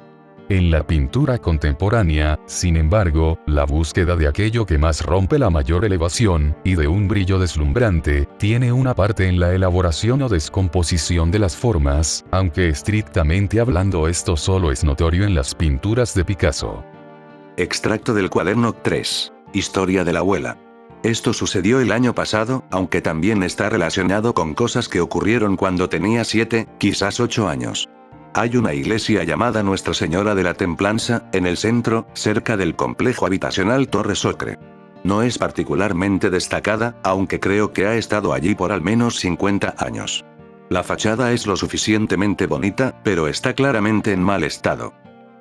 Speaker 2: En la pintura contemporánea, sin embargo, la búsqueda de aquello que más rompe la mayor elevación, y de un brillo deslumbrante, tiene una parte en la elaboración o descomposición de las formas, aunque estrictamente hablando esto solo es notorio en las pinturas de Picasso.
Speaker 1: Extracto del cuaderno 3. Historia de la abuela. Esto sucedió el año pasado, aunque también está relacionado con cosas que ocurrieron cuando tenía 7, quizás 8 años. Hay una iglesia llamada Nuestra Señora de la Templanza, en el centro, cerca del complejo habitacional Torre Socre. No es particularmente destacada, aunque creo que ha estado allí por al menos 50 años. La fachada es lo suficientemente bonita, pero está claramente en mal estado.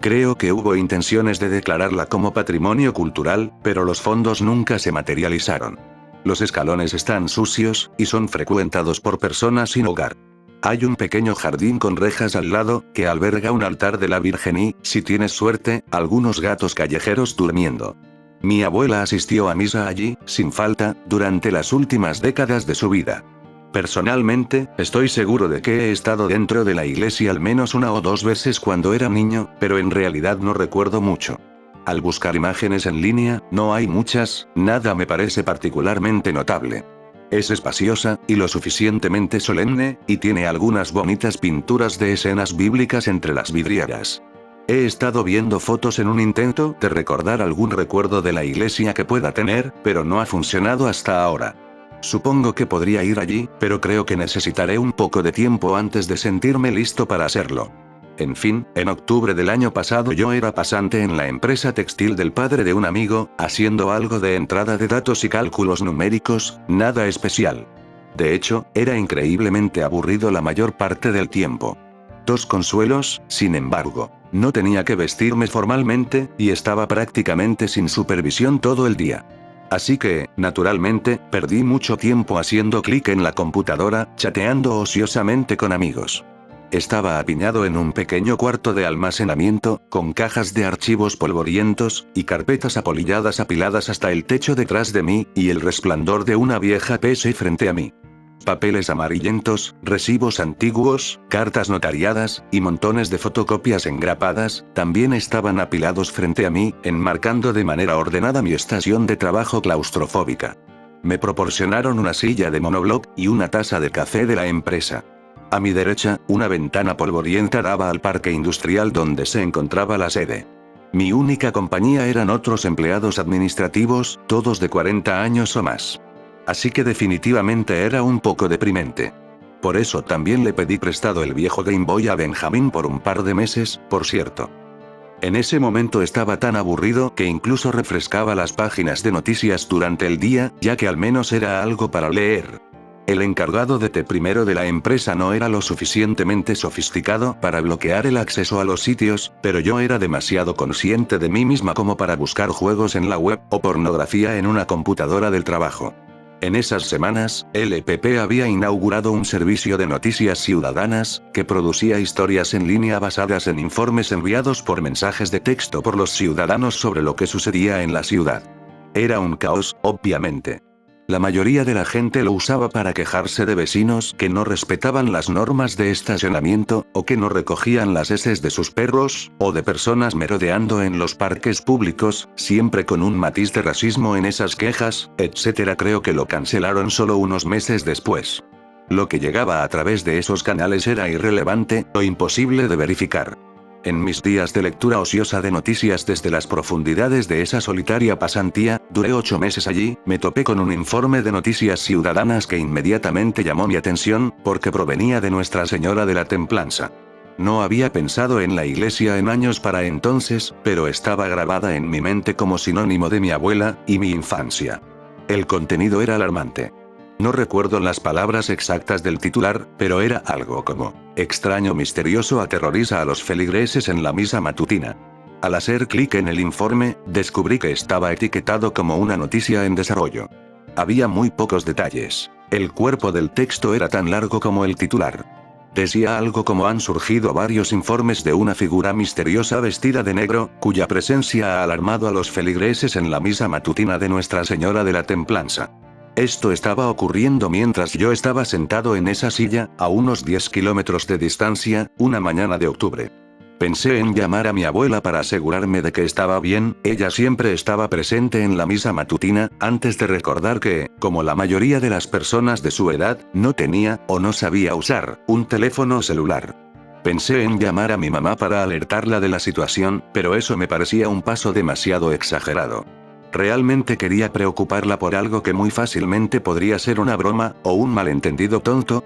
Speaker 1: Creo que hubo intenciones de declararla como patrimonio cultural, pero los fondos nunca se materializaron. Los escalones están sucios, y son frecuentados por personas sin hogar. Hay un pequeño jardín con rejas al lado, que alberga un altar de la Virgen y, si tienes suerte, algunos gatos callejeros durmiendo. Mi abuela asistió a misa allí, sin falta, durante las últimas décadas de su vida. Personalmente, estoy seguro de que he estado dentro de la iglesia al menos 1 o 2 veces cuando era niño, pero en realidad no recuerdo mucho. Al buscar imágenes en línea, no hay muchas, nada me parece particularmente notable. Es espaciosa, y lo suficientemente solemne, y tiene algunas bonitas pinturas de escenas bíblicas entre las vidrieras. He estado viendo fotos en un intento de recordar algún recuerdo de la iglesia que pueda tener, pero no ha funcionado hasta ahora. Supongo que podría ir allí, pero creo que necesitaré un poco de tiempo antes de sentirme listo para hacerlo. En fin, en octubre del año pasado yo era pasante en la empresa textil del padre de un amigo, haciendo algo de entrada de datos y cálculos numéricos, nada especial. De hecho, era increíblemente aburrido la mayor parte del tiempo. Dos consuelos, sin embargo: no tenía que vestirme formalmente, y estaba prácticamente sin supervisión todo el día. Así que, naturalmente, perdí mucho tiempo haciendo clic en la computadora, chateando ociosamente con amigos. Estaba apiñado en un pequeño cuarto de almacenamiento, con cajas de archivos polvorientos, y carpetas apolilladas apiladas hasta el techo detrás de mí, y el resplandor de una vieja PC frente a mí. Papeles amarillentos, recibos antiguos, cartas notariadas, y montones de fotocopias engrapadas, también estaban apilados frente a mí, enmarcando de manera ordenada mi estación de trabajo claustrofóbica. Me proporcionaron una silla de monobloc, y una taza de café de la empresa. A mi derecha, una ventana polvorienta daba al parque industrial donde se encontraba la sede. Mi única compañía eran otros empleados administrativos, todos de 40 años o más. Así que definitivamente era un poco deprimente. Por eso también le pedí prestado el viejo Game Boy a Benjamín por un par de meses, por cierto. En ese momento estaba tan aburrido que incluso refrescaba las páginas de noticias durante el día, ya que al menos era algo para leer. El encargado de T1 de la empresa no era lo suficientemente sofisticado para bloquear el acceso a los sitios, pero yo era demasiado consciente de mí misma como para buscar juegos en la web, o pornografía en una computadora del trabajo. En esas semanas, LPP había inaugurado un servicio de noticias ciudadanas, que producía historias en línea basadas en informes enviados por mensajes de texto por los ciudadanos sobre lo que sucedía en la ciudad. Era un caos, obviamente. La mayoría de la gente lo usaba para quejarse de vecinos que no respetaban las normas de estacionamiento, o que no recogían las heces de sus perros, o de personas merodeando en los parques públicos, siempre con un matiz de racismo en esas quejas, etc. Creo que lo cancelaron solo unos meses después. Lo que llegaba a través de esos canales era irrelevante, o imposible de verificar. En mis días de lectura ociosa de noticias desde las profundidades de esa solitaria pasantía, duré 8 meses allí, me topé con un informe de noticias ciudadanas que inmediatamente llamó mi atención, porque provenía de Nuestra Señora de la Templanza. No había pensado en la iglesia en años para entonces, pero estaba grabada en mi mente como sinónimo de mi abuela, y mi infancia. El contenido era alarmante. No recuerdo las palabras exactas del titular, pero era algo como: extraño misterioso aterroriza a los feligreses en la misa matutina. Al hacer clic en el informe, descubrí que estaba etiquetado como una noticia en desarrollo. Había muy pocos detalles. El cuerpo del texto era tan largo como el titular. Decía algo como: han surgido varios informes de una figura misteriosa vestida de negro, cuya presencia ha alarmado a los feligreses en la misa matutina de Nuestra Señora de la Templanza. Esto estaba ocurriendo mientras yo estaba sentado en esa silla, a unos 10 kilómetros de distancia, una mañana de octubre. Pensé en llamar a mi abuela para asegurarme de que estaba bien, ella siempre estaba presente en la misa matutina, antes de recordar que, como la mayoría de las personas de su edad, no tenía, o no sabía usar, un teléfono celular. Pensé en llamar a mi mamá para alertarla de la situación, pero eso me parecía un paso demasiado exagerado. Realmente quería preocuparla por algo que muy fácilmente podría ser una broma, o un malentendido tonto.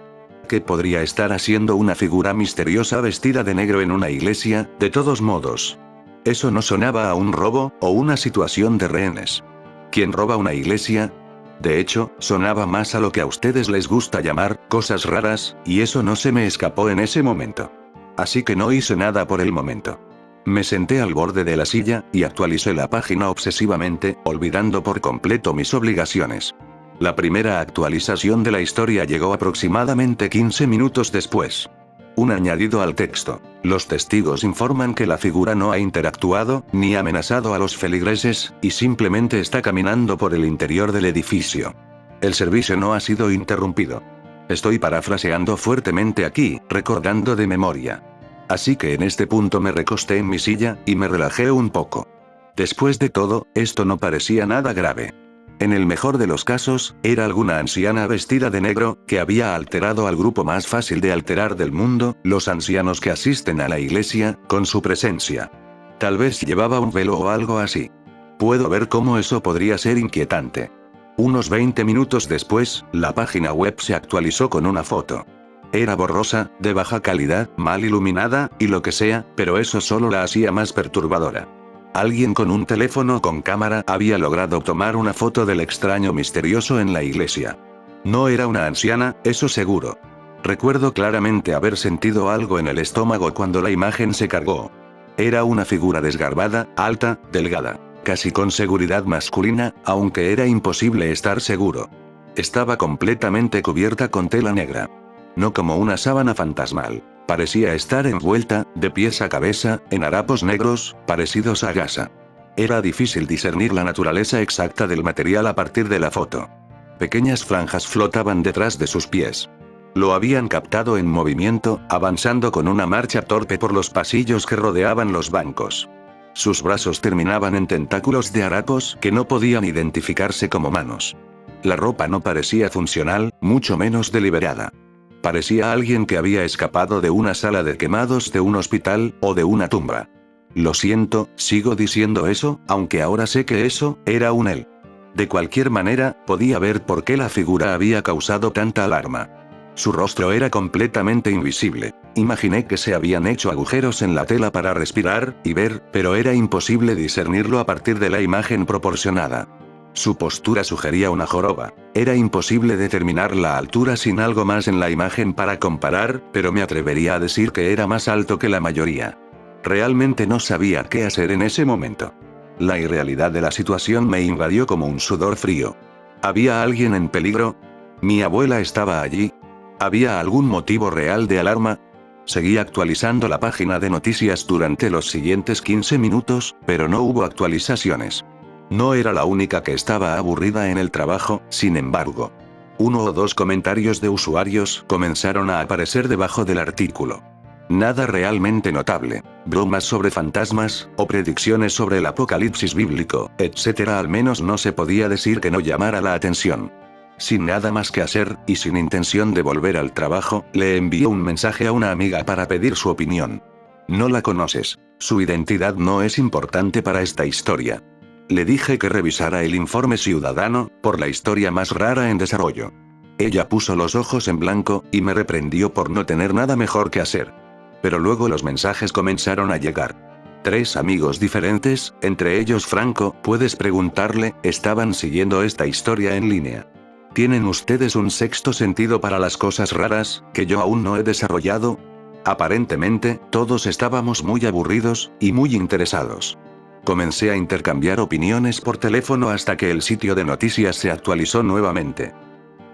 Speaker 1: ¿Qué podría estar haciendo una figura misteriosa vestida de negro en una iglesia, de todos modos? Eso no sonaba a un robo, o una situación de rehenes. ¿Quién roba una iglesia? De hecho, sonaba más a lo que a ustedes les gusta llamar cosas raras, y eso no se me escapó en ese momento. Así que no hice nada por el momento. Me senté al borde de la silla, y actualicé la página obsesivamente, olvidando por completo mis obligaciones. La primera actualización de la historia llegó aproximadamente 15 minutos después. Un añadido al texto: los testigos informan que la figura no ha interactuado, ni amenazado a los feligreses, y simplemente está caminando por el interior del edificio. El servicio no ha sido interrumpido. Estoy parafraseando fuertemente aquí, recordando de memoria. Así que en este punto me recosté en mi silla, y me relajé un poco. Después de todo, esto no parecía nada grave. En el mejor de los casos, era alguna anciana vestida de negro, que había alterado al grupo más fácil de alterar del mundo, los ancianos que asisten a la iglesia, con su presencia. Tal vez llevaba un velo o algo así. Puedo ver cómo eso podría ser inquietante. Unos 20 minutos después, la página web se actualizó con una foto. Era borrosa, de baja calidad, mal iluminada, y lo que sea, pero eso solo la hacía más perturbadora. Alguien con un teléfono con cámara había logrado tomar una foto del extraño misterioso en la iglesia. No era una anciana, eso seguro. Recuerdo claramente haber sentido algo en el estómago cuando la imagen se cargó. Era una figura desgarbada, alta, delgada, casi con seguridad masculina, aunque era imposible estar seguro. Estaba completamente cubierta con tela negra. No como una sábana fantasmal. Parecía estar envuelta, de pies a cabeza, en harapos negros, parecidos a gasa. Era difícil discernir la naturaleza exacta del material a partir de la foto. Pequeñas franjas flotaban detrás de sus pies. Lo habían captado en movimiento, avanzando con una marcha torpe por los pasillos que rodeaban los bancos. Sus brazos terminaban en tentáculos de harapos que no podían identificarse como manos. La ropa no parecía funcional, mucho menos deliberada. Parecía alguien que había escapado de una sala de quemados de un hospital, o de una tumba. Lo siento, sigo diciendo eso, aunque ahora sé que eso era un él. De cualquier manera, podía ver por qué la figura había causado tanta alarma. Su rostro era completamente invisible. Imaginé que se habían hecho agujeros en la tela para respirar y ver, pero era imposible discernirlo a partir de la imagen proporcionada. Su postura sugería una joroba. Era imposible determinar la altura sin algo más en la imagen para comparar, pero me atrevería a decir que era más alto que la mayoría. Realmente no sabía qué hacer en ese momento. La irrealidad de la situación me invadió como un sudor frío. ¿Había alguien en peligro? ¿Mi abuela estaba allí? ¿Había algún motivo real de alarma? Seguí actualizando la página de noticias durante los siguientes 15 minutos, pero no hubo actualizaciones. No era la única que estaba aburrida en el trabajo, sin embargo. 1 o 2 comentarios de usuarios comenzaron a aparecer debajo del artículo. Nada realmente notable. Bromas sobre fantasmas, o predicciones sobre el apocalipsis bíblico, etc. Al menos no se podía decir que no llamara la atención. Sin nada más que hacer, y sin intención de volver al trabajo, le envié un mensaje a una amiga para pedir su opinión. No la conoces. Su identidad no es importante para esta historia. Le dije que revisara el informe ciudadano, por la historia más rara en desarrollo. Ella puso los ojos en blanco, y me reprendió por no tener nada mejor que hacer. Pero luego los mensajes comenzaron a llegar. 3 amigos diferentes, entre ellos Franco, puedes preguntarle, estaban siguiendo esta historia en línea. ¿Tienen ustedes un sexto sentido para las cosas raras, que yo aún no he desarrollado? Aparentemente, todos estábamos muy aburridos, y muy interesados. Comencé a intercambiar opiniones por teléfono hasta que el sitio de noticias se actualizó nuevamente.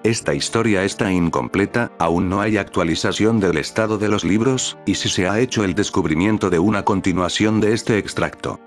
Speaker 1: Esta historia está incompleta, aún no hay actualización del estado de los libros, y si se ha hecho el descubrimiento de una continuación de este extracto.